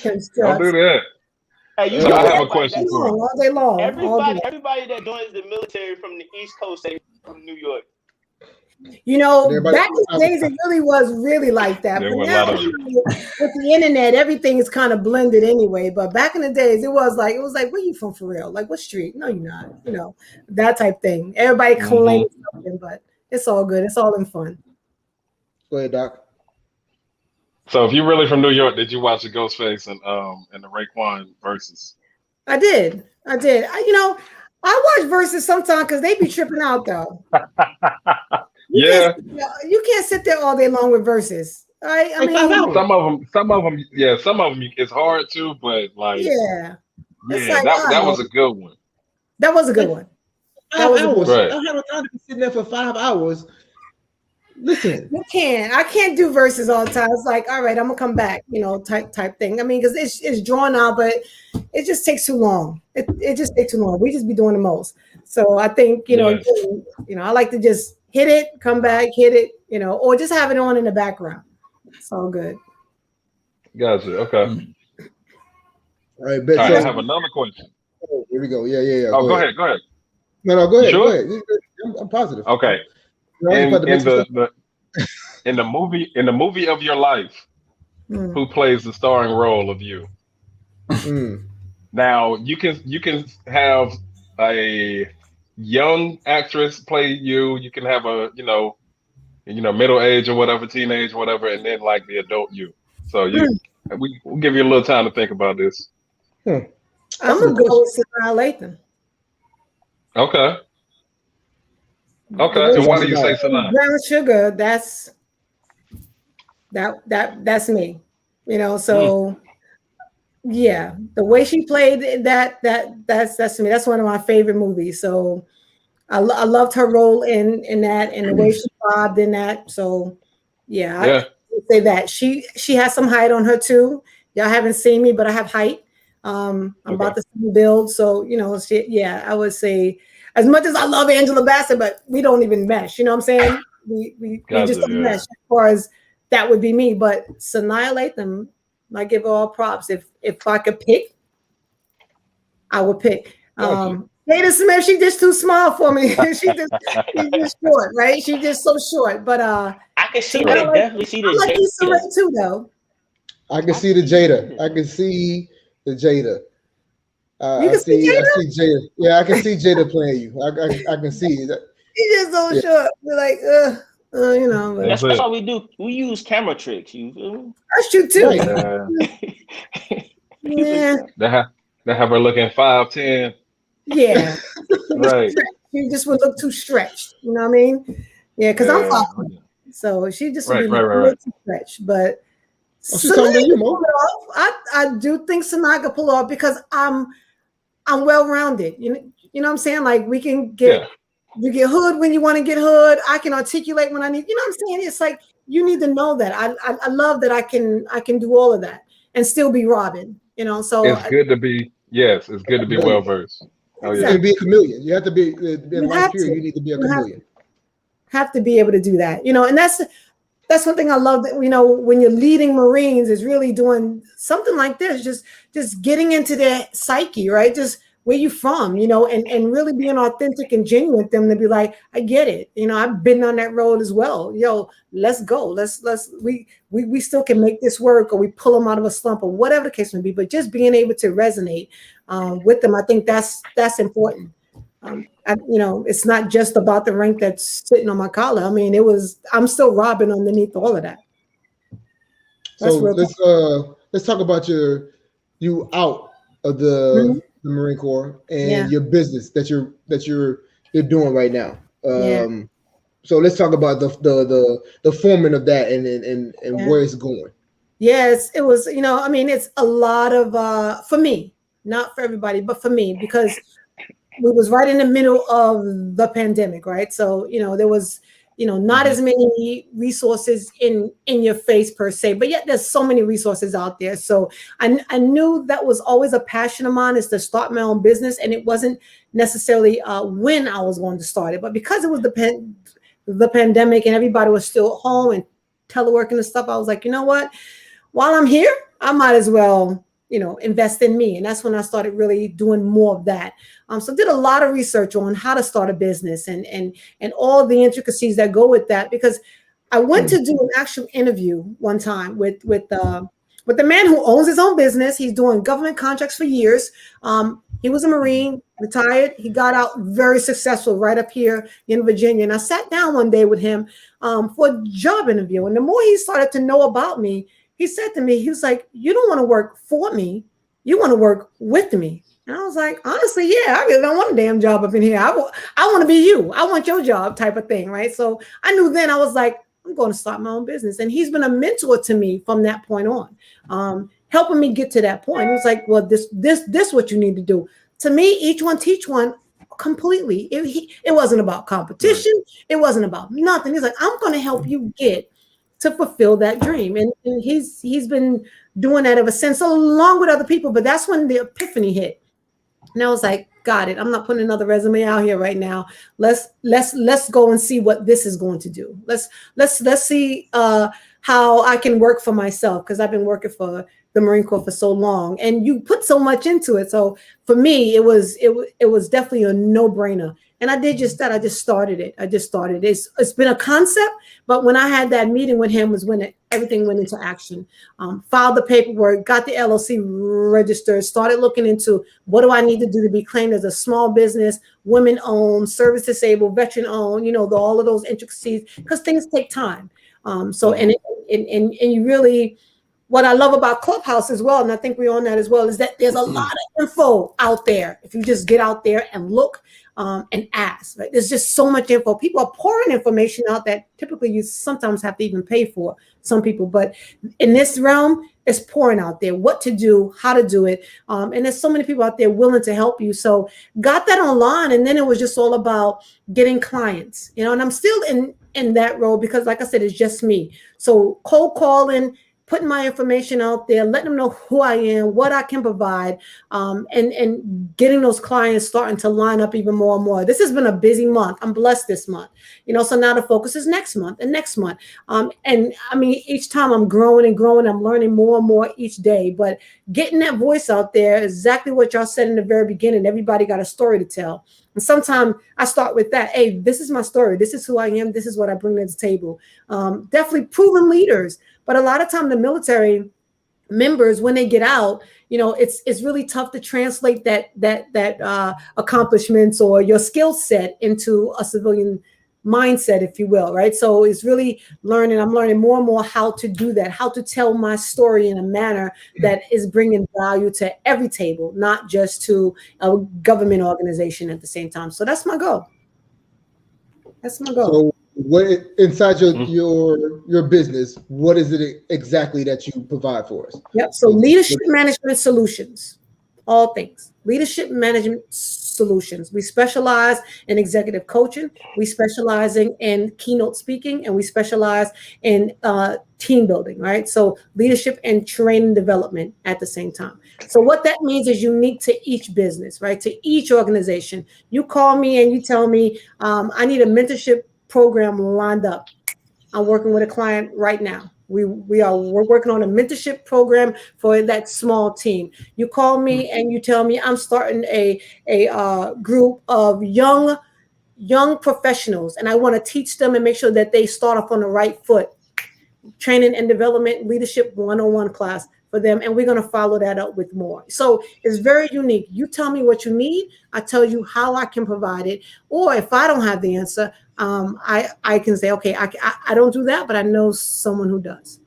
don't do that. Hey, So I have a question for you. all day long. Everybody that joins the military from the East Coast, they from New York. Back in the days, it really was really like that. There But were a now, lot of them. with the internet, everything is kind of blended anyway. But back in the days, it was like, where you from for real? Like, what street? No, you're not. That type thing. Everybody claims something, but it's all good. It's all in fun. Go ahead, Doc. So if you're really from New York, did you watch the Ghostface and the Raekwon versus? I did. I watch verses sometimes because they be tripping out though. You can't sit there all day long with verses. Right? I mean, some of them, it's hard to, but like, that was a good one. That was a good one. I don't have time to be sitting there for 5 hours. Listen, I can't do verses all the time. It's like, all right, I'm gonna come back, type thing. I mean, because it's drawn out, but it just takes too long. It just takes too long. We just be doing the most. So I think I like to just hit it, come back, hit it, or just have it on in the background. It's all good. Gotcha. Okay. All right, I have another question. Oh, here we go. Yeah. Oh, go ahead. No, go ahead. Sure? Go ahead. I'm positive. Okay. In the movie of your life, who plays the starring role of you? Now you can have a young actress play you. You can have a middle age or whatever, teenage or whatever, and then like the adult you. So we'll give you a little time to think about this. I'm gonna go with Sanaa Lathan. Okay. And why do you say Sanaa? Brown Sugar. That's me. So yeah, the way she played that's me. That's one of my favorite movies. So I loved her role in that and the way she bobbed in that. So yeah. I would say that she has some height on her too. Y'all haven't seen me, but I have height. I'm about the same build. So I would say, as much as I love Angela Bassett, but we don't even mesh. You know what I'm saying? We just don't mesh as far as that would be me. But Sanaa Lathan, I give her all props. If I could pick, I would pick. Jada Smith, she just too small for me. she's just short, right? She's just so short. But I can see definitely see the I like Issa Rae too, though. I can see the Jada. I can see the Jada. I see Jada. Yeah, I can see Jada playing you. I can see it. She's just so short. We're like, But that's all we do. We use camera tricks. You feel me? That's true too. Yeah. They have her looking 5'10". Yeah. Right. She just would look too stretched. You know what I mean? Yeah, because I'm 5'10". So she just would be too stretched. But I do think Sanaa could pull off because I'm well-rounded. You know what I'm saying? Like we can get you get hood when you want to get hood. I can articulate when I need. You know what I'm saying? It's like you need to know that. I love that I can do all of that and still be Robin. So it's good to be well versed. You have to be a chameleon. You have to be in life period. You need to be a chameleon. Have to be able to do that. And that's one thing I love that, when you're leading Marines is really doing something like this, just getting into their psyche, right? Just where you from, and really being authentic and genuine with them to be like, I get it. I've been on that road as well. Let's go. We still can make this work, or we pull them out of a slump, or whatever the case may be. But just being able to resonate with them, I think that's important. It's not just about the rank that's sitting on my collar. I mean, I'm still robbing underneath all of that. So let's talk about you out of the Marine Corps and your business that you're doing right now. So let's talk about the forming of that and where it's going. Yes, it was. It's a lot of for me, not for everybody, but for me, because we was right in the middle of the pandemic, right? So there was not as many resources in your face per se, but yet there's so many resources out there. So I knew that was always a passion of mine, is to start my own business, and it wasn't necessarily when I was going to start it, but because it was the pandemic and everybody was still at home and teleworking and stuff, I was like, you know what? While I'm here, I might as well invest in me. And that's when I started really doing more of that. So did a lot of research on how to start a business and all the intricacies that go with that, because I went to do an actual interview one time with the man who owns his own business. He's doing government contracts for years. He was a Marine, retired. He got out very successful right up here in Virginia. And I sat down one day with him for a job interview. And the more he started to know about me, he said to me, he was like, you don't want to work for me. You want to work with me. And I was like, honestly, yeah, I really don't want a damn job up in here. I want to be you. I want your job type of thing, right? So I knew then, I was like, I'm going to start my own business. And he's been a mentor to me from that point on, helping me get to that point. He was like, well, this what you need to do. To me, each one teach one completely. It wasn't about competition. It wasn't about nothing. He's like, I'm going to help you get to fulfill that dream. And he's been doing that ever since, along with other people. But that's when the epiphany hit. And I was like, got it. I'm not putting another resume out here right now. Let's go and see what this is going to do. Let's see how I can work for myself, because I've been working for the Marine Corps for so long, and you put so much into it. So for me, it was definitely a no-brainer. And I did just that. I just started it. It's been a concept, but when I had that meeting with him was when everything went into action. Filed the paperwork, got the LLC registered, started looking into what do I need to do to be claimed as a small business, women-owned, service disabled, veteran-owned, all of those intricacies, because things take time. And you really, what I love about Clubhouse as well, and I think we're on that as well, is that there's a lot of info out there. If you just get out there and look and ask, right? There's just so much info. People are pouring information out that typically you sometimes have to even pay for, some people. But in this realm, it's pouring out there what to do, how to do it. And there's so many people out there willing to help you. So got that online, and then it was just all about getting clients, and I'm still in that role, because like I said, it's just me. So cold calling, putting my information out there, letting them know who I am, what I can provide, and getting those clients starting to line up even more and more. This has been a busy month. I'm blessed this month, so now the focus is next month and next month. And I mean, each time I'm growing and growing, I'm learning more and more each day, but getting that voice out there, exactly what y'all said in the very beginning, everybody got a story to tell. And sometimes I start with that. Hey, this is my story. This is who I am. This is what I bring to the table. Definitely proven leaders. But a lot of time the military members, when they get out, it's really tough to translate that accomplishments or your skill set into a civilian mindset, if you will, right? So it's really I'm learning more and more how to do that, how to tell my story in a manner that is bringing value to every table, not just to a government organization at the same time. So that's my goal. So what inside your business, what is it exactly that you provide for us? Yep. So leadership management solutions, all things. Leadership management solutions. We specialize in executive coaching. We specialize in keynote speaking, and we specialize in team building, right? So leadership and training development at the same time. So what that means is unique to each business, right? To each organization. You call me and you tell me, I need a mentorship program lined up. I'm working with a client right now. We're working on a mentorship program for that small team. You call me and you tell me I'm starting a group of young professionals, and I want to teach them and make sure that they start off on the right foot. Training and development, leadership 101 class for them, and we're going to follow that up with more. So it's very unique. You tell me what you need, I tell you how I can provide it, or if I don't have the answer, I can say, okay, I don't do that, but I know someone who does.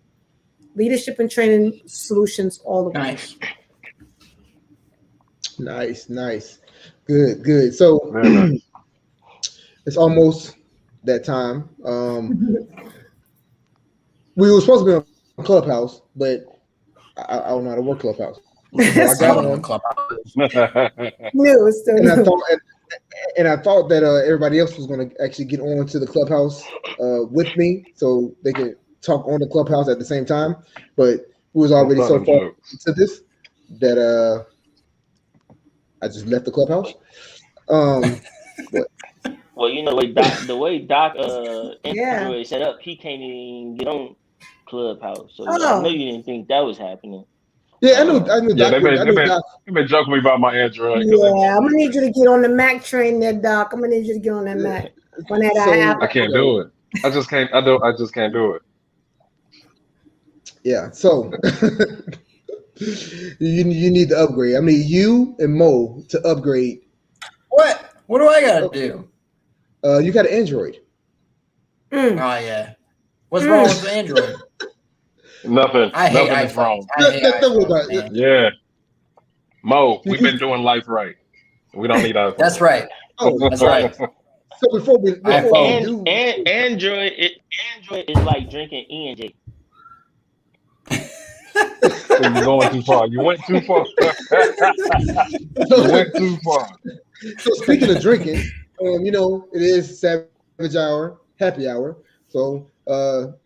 Leadership and training solutions all the way. Nice. Good. So it's almost that time. We were supposed to be on Clubhouse, but I don't know how to work Clubhouse. So I got on Clubhouse. And I thought that everybody else was going to actually get on to the Clubhouse with me, so they could talk on the Clubhouse at the same time. But we was already so far into this that I just left the Clubhouse. But well, you know the way Doc Android set up, he can't even get on Clubhouse. So I know you didn't think that was happening. Yeah, I knew. Yeah, they've been joking me about my Android. Yeah, I'm gonna need you to get on the Mac train there, Doc. I'm gonna need you to get on that Mac. On that I can't do it. I just can't do it. Yeah, so you need to upgrade. I mean, you and Mo to upgrade. What do I gotta do? You got an Android. Oh yeah. What's wrong with Android? Nothing. Nothing is wrong. Yeah. Mo, we've been doing life right. We don't need iPhone. That's right. That's right. So before we do, Android is like drinking E&J. You're going too far. You went too far. So speaking of drinking, it is Savage Hour, happy hour. So,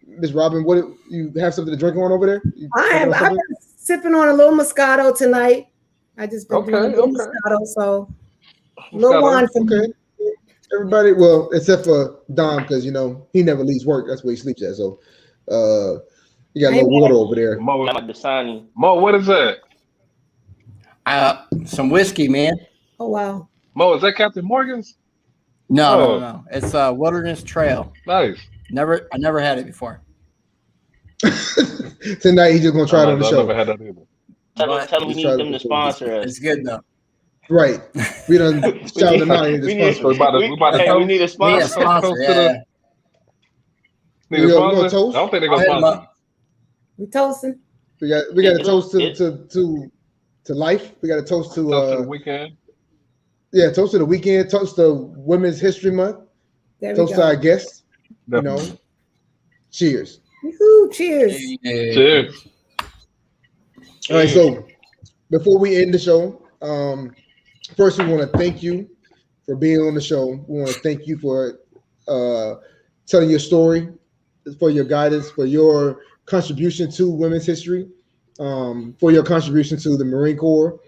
Ms. Robin, what you have something to drink on over there? I've been sipping on a little Moscato tonight. I just been doing a little Moscato, so a little wine for me. Everybody, well, except for Dom, because he never leaves work. That's where he sleeps at. So, you got a little water over there. Mo, what is that? Some whiskey, man. Oh wow. Mo, is that Captain Morgan's? No. It's Wilderness Trail. Nice. I never had it before. Tonight he's just gonna try it on the show. I never had that either. Tell him we need them to sponsor us. It's good though. Right. We done shout them out. We need a sponsor. Yeah. Need a sponsor? I don't think they're gonna sponsor. We toasting. We got a toast to life. We got a toast to the weekend. Yeah, toast to the weekend. Toast to Women's History Month. Toast to our guests. Cheers. Woo-hoo, cheers. Cheers. All right, so before we end the show, first we want to thank you for being on the show. We want to thank you for telling your story, for your guidance, for your contribution to women's history, for your contribution to the Marine Corps,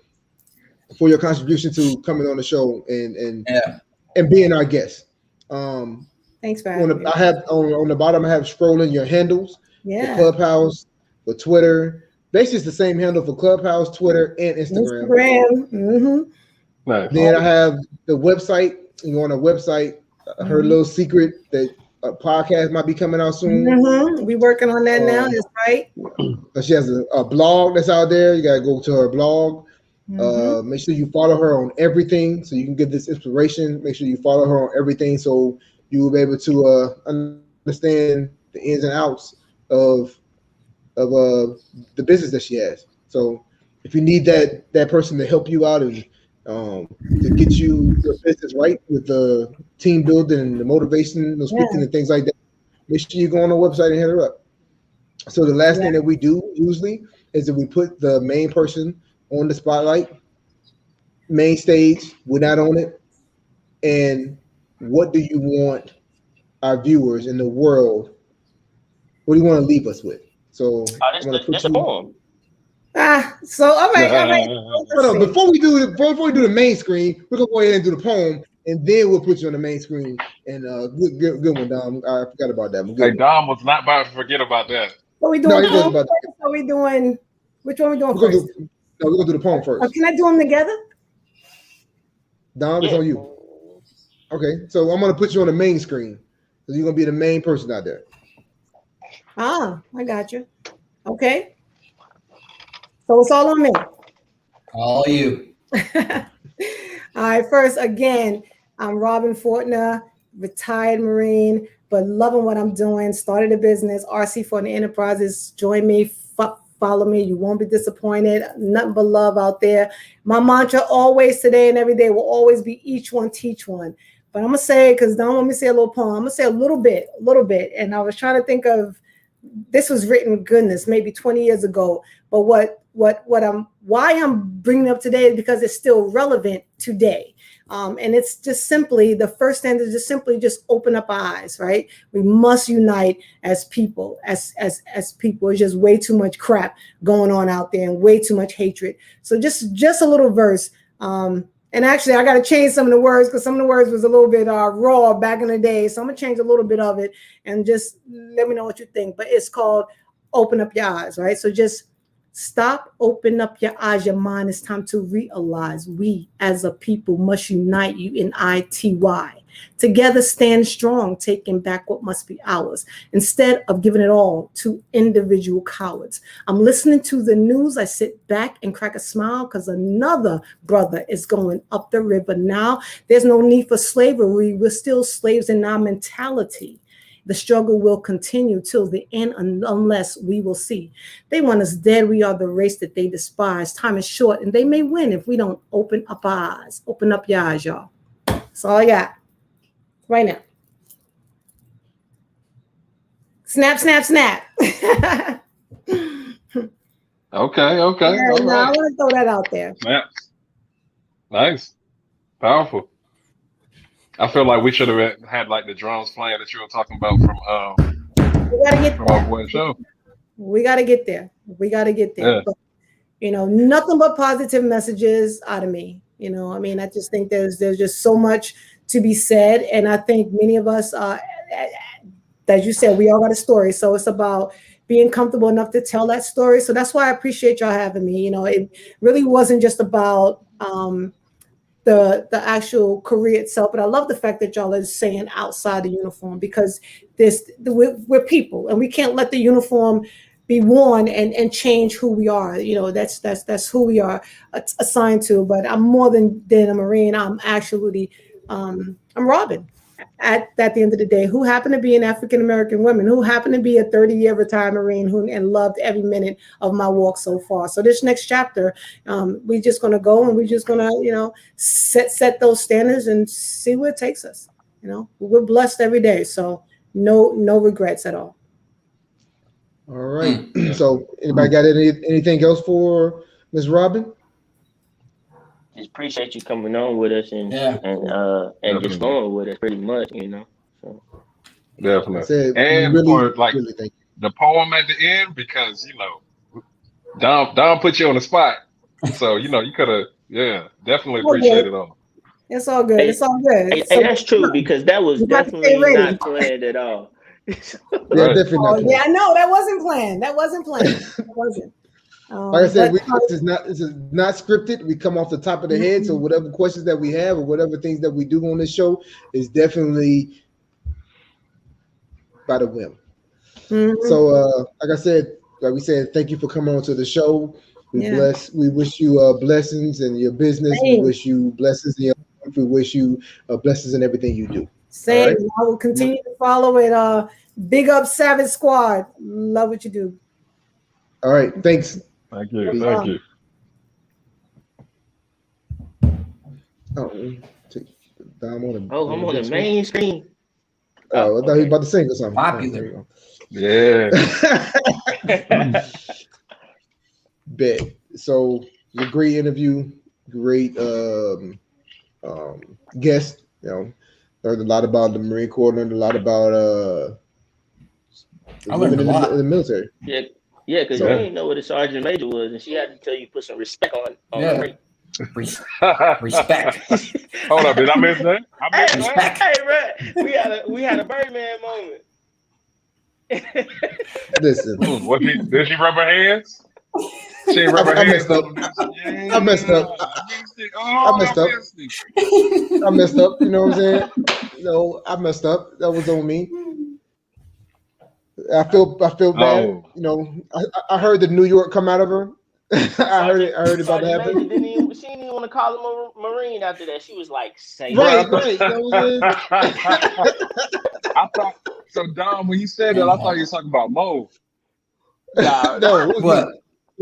for your contribution to coming on the show and being our guest. Thanks for having me. I have on the bottom. I have scrolling your handles. Yeah. For Clubhouse, for Twitter. Basically, it's the same handle for Clubhouse, Twitter, and Instagram. Mm-hmm. Nice. Then I have the website. You go on a website. Her little secret that a podcast might be coming out soon. Mm-hmm. We working on that now. That's right. She has a blog that's out there. You gotta go to her blog. Mm-hmm. Make sure you follow her on everything so you can get this inspiration. Make sure you follow her on everything so you will be able to understand the ins and outs of the business that she has. So if you need that person to help you out and to get your business right with the team building and the motivation, the speaking and things like that, make sure you go on the website and hit her up. So the last thing that we do usually is that we put the main person on the spotlight, main stage. We're not on it. And what do you want our viewers in the world? What do you want to leave us with? So that's a poem. So all right. Hold on, before we do the main screen, we're gonna go ahead and do the poem, and then we'll put you on the main screen. And good one, Dom. I forgot about that. Hey, Dom was not about to forget about that. What we No, doing? he goes Poem about that. first? Or we doing? Which one we doing We're first? gonna do the poem first. Can I do them together? Dom, it's on you. Okay, so I'm gonna put you on the main screen. So you're gonna be the main person out there. Ah, I got you. Okay. So it's all on me. All you. All right. First, again, I'm Robin Fortner, retired Marine, but loving what I'm doing. Started a business, RC Fortner Enterprises. Join me, follow me. You won't be disappointed. Nothing but love out there. My mantra always, today and every day, will always be each one teach one. But I'm gonna say, because don't want me to say a little poem. I'm gonna say a little bit. And I was trying to think of, this was written, goodness, maybe 20 years ago. But why I'm bringing it up today is because it's still relevant today. And it's just simply, the first stand is just simply just open up our eyes, right? We must unite as people, as people. It's just way too much crap going on out there and way too much hatred. So just a little verse. And actually, I got to change some of the words because some of the words was a little bit raw back in the day. So I'm going to change a little bit of it and just let me know what you think. But it's called Open Up Your Eyes, right? So just stop, open up your eyes, your mind. It's time to realize we as a people must unite, UNITY. Together stand strong, taking back what must be ours, instead of giving it all to individual cowards. I'm listening to the news. I sit back and crack a smile because another brother is going up the river now. There's no need for slavery. We're still slaves in our mentality. The struggle will continue till the end unless we will see. They want us dead. We are the race that they despise. Time is short and they may win if we don't open up our eyes. Open up your eyes, y'all. That's all I got right now. Snap, snap, snap. Okay. Yeah, All no, I right. want to throw that out there. Snaps. Nice. Powerful. I feel like we should have had like the drums playing that you were talking about We gotta get from there. our boy show. We gotta get there. We gotta get there. Yeah. But, nothing but positive messages out of me. I mean, I just think there's just so much to be said, and I think many of us, as you said, we all got a story. So it's about being comfortable enough to tell that story. So that's why I appreciate y'all having me. It really wasn't just about the actual career itself, but I love the fact that y'all are saying outside the uniform, because we're people and we can't let the uniform be worn and change who we are. That's who we are assigned to. But I'm more than a Marine. I'm actually I'm Robin. At the end of the day, who happened to be an African-American woman, who happened to be a 30-year retired Marine and loved every minute of my walk so far. So this next chapter, we're just going to go and we're just going to, set those standards and see where it takes us. We're blessed every day. So no regrets at all. All right. So anybody got anything else for Ms. Robin? Just appreciate you coming on with us and just flowing with us pretty much, So. Definitely. And really, for like really thank you. the poem at the end, because Dom put you on the spot. So you could have, definitely appreciate it all. It's all good. It's all good. Hey, that's true, because that was definitely not planned at all. Yeah, definitely not planned. Yeah, no, that wasn't planned. That wasn't. Like I said, this is not scripted. We come off the top of the head. So whatever questions that we have or whatever things that we do on this show is definitely by the whim. So like I said, like we said, thank you for coming on to the show. We wish you blessings in your business. Same. We wish you blessings in your life. We wish you blessings in everything you do. Same. Right? I will continue to follow it. Big up Savage Squad. Love what you do. All right. Thanks. Thank you. Thank you. Oh, I'm on the main screen. Oh, I thought he was about to sing or something. Popular. Yeah. Bet. So a great interview, great guest. Learned a lot about the Marine Corps. Learned a lot about I learned a lot in the military. Yeah, because you didn't know what a sergeant major was, and she had to tell you put some respect on the Respect. Hold up, did I miss that? Hey, bro, we had a Birdman moment. Listen, Did she rub her hands? She ain't rub her I hands messed up. on them. Yeah, I messed up. I missed it. I Oh, messed I up. missed it. I messed up. You know what I'm saying? I messed up. That was on me. I feel bad. Oh. You know, I heard the New York come out of her. I heard it about to Sergeant happen. Major she didn't even want to call him a Marine after that. She was like, say Right, Bro, right. That was it. I thought so. Dom, when you said that, I thought you were talking about Mo. Nah, No, it was What? me.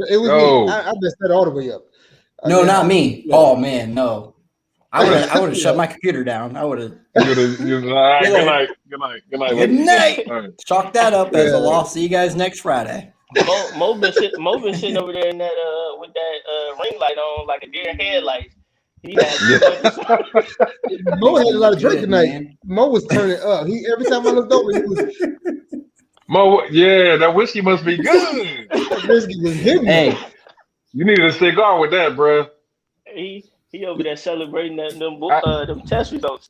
It was me. No. I messed that all the way up. No, not me. Yeah. Oh man, no. I would have shut my computer down. I would have. All right, good night. Good night. Good night. Good ladies. night. All right. Chalk that up as a Yeah. loss. See you guys next Friday. Mo been sitting over there in that with that ring light on like a deer in headlights. He had Mo had a lot of drink Good, tonight. man. Mo was turning up. Every time I looked over, he was Mo, yeah, that whiskey must be good. that whiskey was hitting. Hey, You needed a cigar with that, bro. he over there celebrating them test results.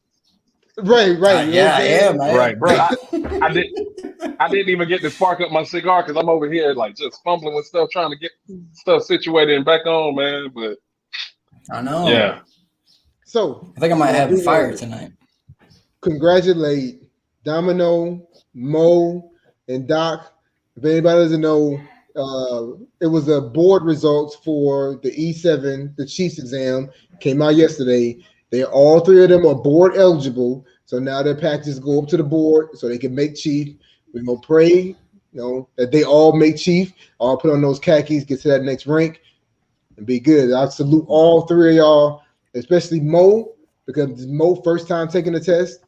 Right. You know what yeah, I'm I saying? am. Right, bro. I didn't even get to spark up my cigar because I'm over here like just fumbling with stuff, trying to get stuff situated and back on, man. But I know. yeah, So I think I might have a fire tonight. congratulate Domino, Mo, and Doc. If anybody doesn't know, it was the board results for the E7, the Chiefs exam, came out yesterday. All three of them are board eligible. So now their packages go up to the board so they can make chief. We're gonna pray, that they all make chief, all put on those khakis, get to that next rank, and be good. I salute all three of y'all, especially Mo, because Mo first time taking the test.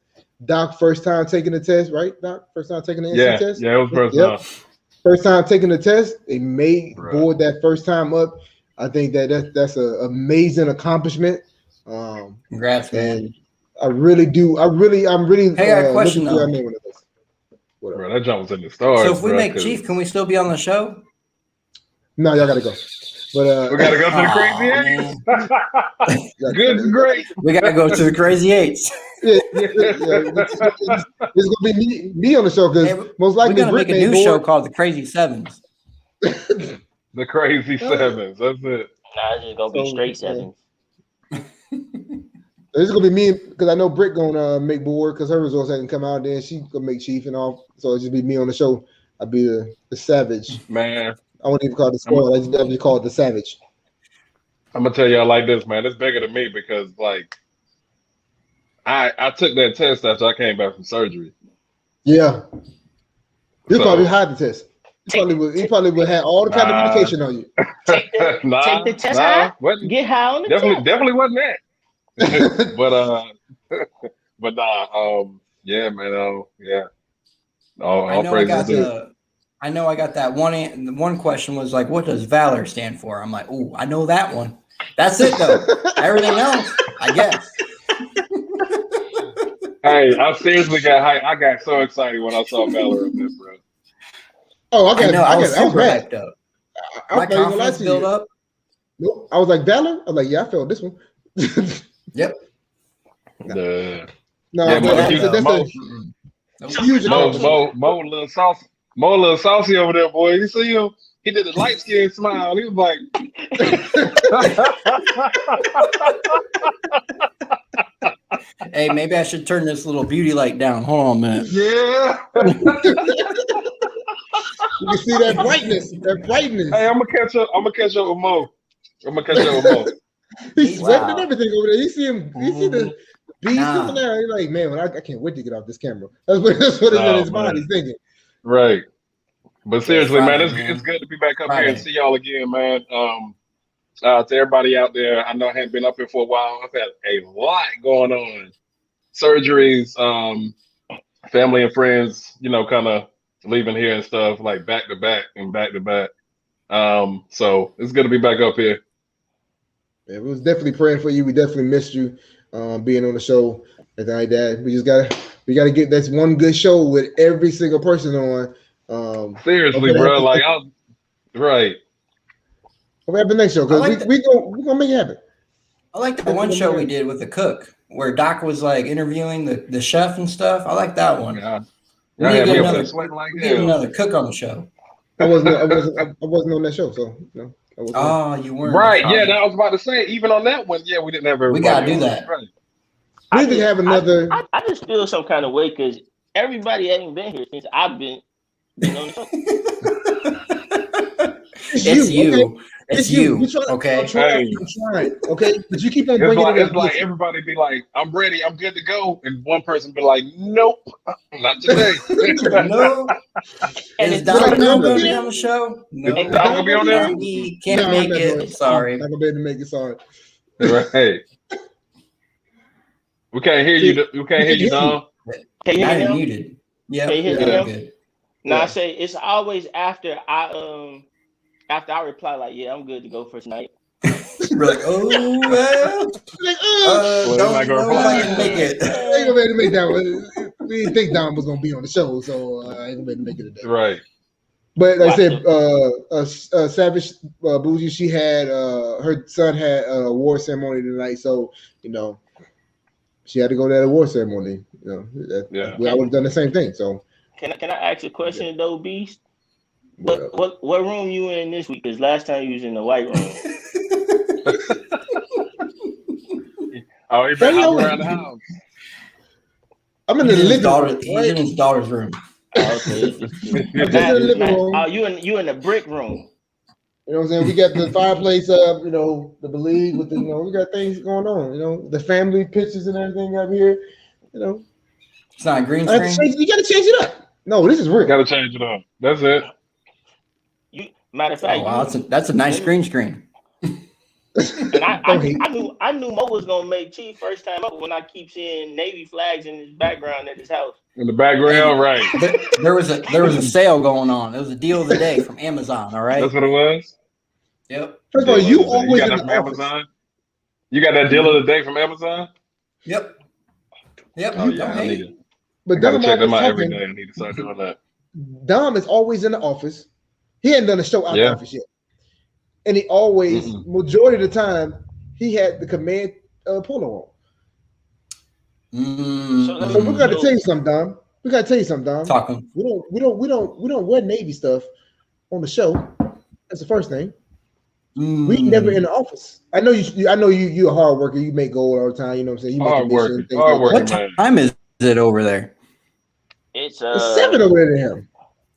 Doc first time taking the test, right? Doc first time taking the NC test. Yeah, it was first Yep. time. First time taking the test, they made Right. board that first time up. I think that's an amazing accomplishment. Congrats, man. And I'm really. Hey, I got a question, looking for though. your name on the list. What up? Bro, that jump was in the stars. So if we bro, make 'cause Chief, can we still be on the show? No, y'all gotta go. But we gotta go to the Aw, crazy eight. Good and great. We gotta go to the Crazy Eights. It's gonna be me on the show because Hey, most We're likely gonna Britt make a made new show board. called the Crazy Sevens. The crazy sevens. That's it. Nah, it's just gonna be straight sevens. It's gonna be me because I know Britt gonna make board because her results haven't come out. Then she gonna make chief and all. So it'll just be me on the show. I'll be the savage. Man, I won't even call it the squad. I just call it the savage. I'm gonna tell y'all like this, man. It's bigger than me because like I took that test after I came back from surgery. Yeah, you So- probably hide the test. He probably would have all the kind of medication on you. Take the test high. wasn't- Get high on the test. definitely wasn't that. but yeah, man. Yeah. I All know I got praises due. I know I got that one. The one question was like, "What does valor stand for?" I'm like, "Ooh, I know that one." That's it though. Everything else, I guess. Hey, I seriously got hyped. I got so excited when I saw Valor up there, bro. Oh, I know. I was super mad. hyped up. I My was not gonna lie confidence to built you. up. Nope. I was like Valor. I was like, yeah, I felt this one. Yep. No, Yeah, but Mo, that's Mo, a huge accomplishment. Mo, a little saucy over there, boy. You see him? He did a light skin smile. He was like, Hey, maybe I should turn this little beauty light down. Hold on a minute. yeah. You can see that brightness. Hey, I'm gonna catch up with Mo. He's Wow. sweating and everything over there. You see him. You see the bees Nah. coming out. He's like, man, I can't wait to get off this camera. That's what it's in his mind. He's thinking. Right. But seriously, Friday, man, man. it's good to be back up Friday. here and see y'all again, man. To everybody out there, I know I hadn't been up here for a while. I've had a lot going on. Surgeries, family and friends, kind of leaving here and stuff, like back to back. So it's good to be back up here. Yeah, we was definitely praying for you. We definitely missed you being on the show and like that. We gotta get that's one good show with every single person on. Seriously, okay, bro. Like, right. What happened next show? Because I like we gonna make it happen. I like the one show we did with the cook, where Doc was like interviewing the chef and stuff. I like that one. Yeah. We Y'all need had to me get up there another, sweating like we get hell. another cook on the show. I wasn't on that show, so no. I wasn't. Oh, you weren't. Right, yeah, that I was about to say. Even on that one, yeah, we didn't have everybody. We gotta do on. that. Right. We I need to just- have another. I just feel some kind of way because everybody ain't been here since I've been on the show. It's you. Okay? It's you. You try, Okay. I'm trying. Okay, but you keep on bringing it up. It's like everybody be like, "I'm ready, I'm good to go," and one person be like, "Nope, not today." No. And Is it's Don like, going no, to be on the show? No. Is Don gonna be on there? He can't make it. Sorry. I'm not gonna be able to make it. Sorry. Right. We can't hear you. We can't hear you, Don. Can you Now hear you're me? muted. Yeah. Can you hear Yeah. me now? Good. No, Yeah. I say it's always after I reply like, yeah, I'm good to go for tonight. We're like, oh well. Like, Well, Don't not gonna know if I reply. can make it. I ain't gonna be able to make that one. We didn't think Don was gonna be on the show, so I ain't gonna be able to make it today. Right. But like I said, Savage Bougie, she had her son had a award ceremony tonight, so she had to go to that award ceremony. Yeah. I would have done the same thing. So Can I ask a question though, Beast? what- What room you in this week? Because last time you was in the white room. Oh, he been hopping around the house. I'm in the He's living room. He's in his daughter's room. Oh, okay. I'm just in the living room. Oh, you in the brick room. You know what I'm saying? We got the fireplace up, the Believe with the, we got things going on, the family pictures and everything up here, It's not a green I have to screen. you got to change it up. No, this is real. Gotta change it up. That's it. Matter of fact, Oh wow, that's a nice green screen. and Don't hate. I knew Mo was gonna make Chief first time up when I keep seeing Navy flags in his background at his house. In the background, right. There was a sale going on. It was a deal of the day from Amazon. All right. That's what it was. Yep. First of all, you You always got in that the from office. Amazon? You got that deal of the day from Amazon? Yep. Oh yeah, I need it. But I gotta Dom check them always out every talking. day. I need to start doing that. Dom is always in the office. He hadn't done a show out the office yet. And he always, majority of the time, he had the command polo on. So we got to tell you something, Dom. We got to tell you something, Dom. Talking. We don't wear Navy stuff on the show. That's the first thing. We never in the office. I know you're a hard worker. You make gold all the time. You know what I'm saying? You Hard worker. Hard What working man. time is it over there? It's 7 over there to him.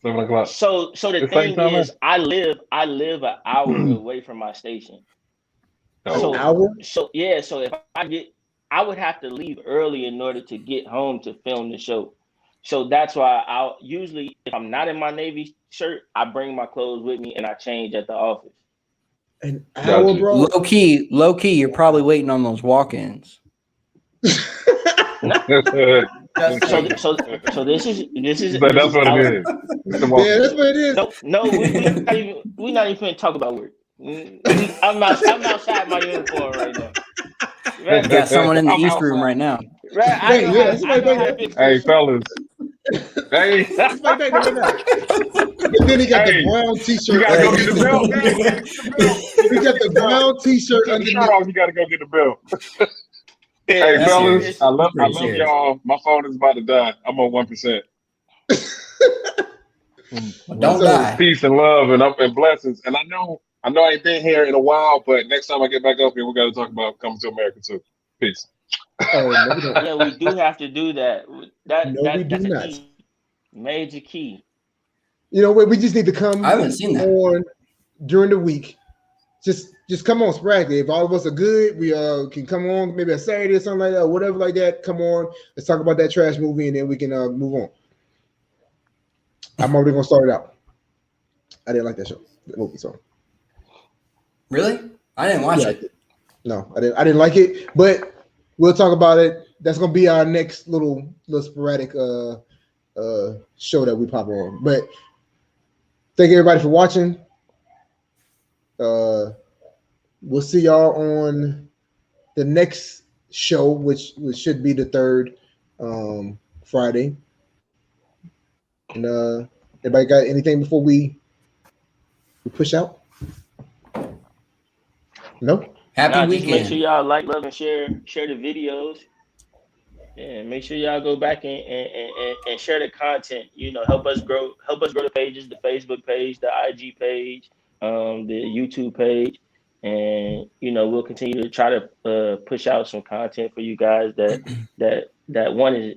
7 o'clock. So the It's thing same time, is, I live an hour away from my station. Oh. An hour? So if I would have to leave early in order to get home to film the show. So that's why I'll usually, if I'm not in my Navy shirt, I bring my clothes with me and I change at the office. An hour, Gotcha. bro. Low key, you're probably waiting on those walk-ins. So this is. But that's what it is. Yeah, that's what it is. No, we not even finna talk about work. I'm outside my uniform right now. You got someone in the East room right now. Right, Hey, fellas. Hey. And then he got the brown t-shirt. You gotta go get the belt. He got the brown t-shirt Take the shirt underneath. off, you gotta go get the belt. Hey, That's fellas, serious. I love serious. y'all. My phone is about to die. I'm on 1%. Well, don't die. Peace and love and blessings. And I know I ain't been here in a while, but next time I get back up here, we got to talk about coming to America too. Peace. Oh, no, we don't. Yeah, we do have to do that. No, we do that's a not. key. Major key. You know what? We just need to come I haven't seen that. on during the week. Just come on sporadically. If all of us are good, we can come on maybe a Saturday or something like that, or whatever like that. Come on, let's talk about that trash movie, and then we can move on. I'm already gonna start it out. I didn't like that show, that movie. So Really? I didn't watch Yeah, it. no, I didn't like it, but we'll talk about it. That's gonna be our next little sporadic show that we pop on. But thank everybody for watching. We'll see y'all on the next show, which should be the third Friday. And everybody got anything before we push out? No? Happy Just weekend. make sure y'all like, love, and share the videos. Yeah, make sure y'all go back and share the content. You know, help us grow the pages, the Facebook page, the IG page, the YouTube page, and you know we'll continue to try to push out some content for you guys that one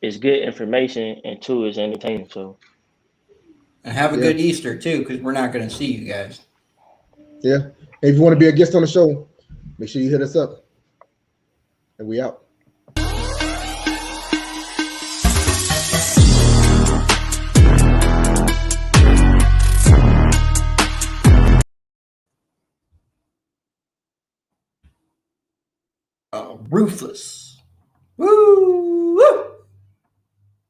is good information and two is entertaining. So And have a Yeah. good Easter too, because we're not going to see you guys. Yeah. Hey, if you want to be a guest on the show, make sure you hit us up. And we out. Ruthless. Woo!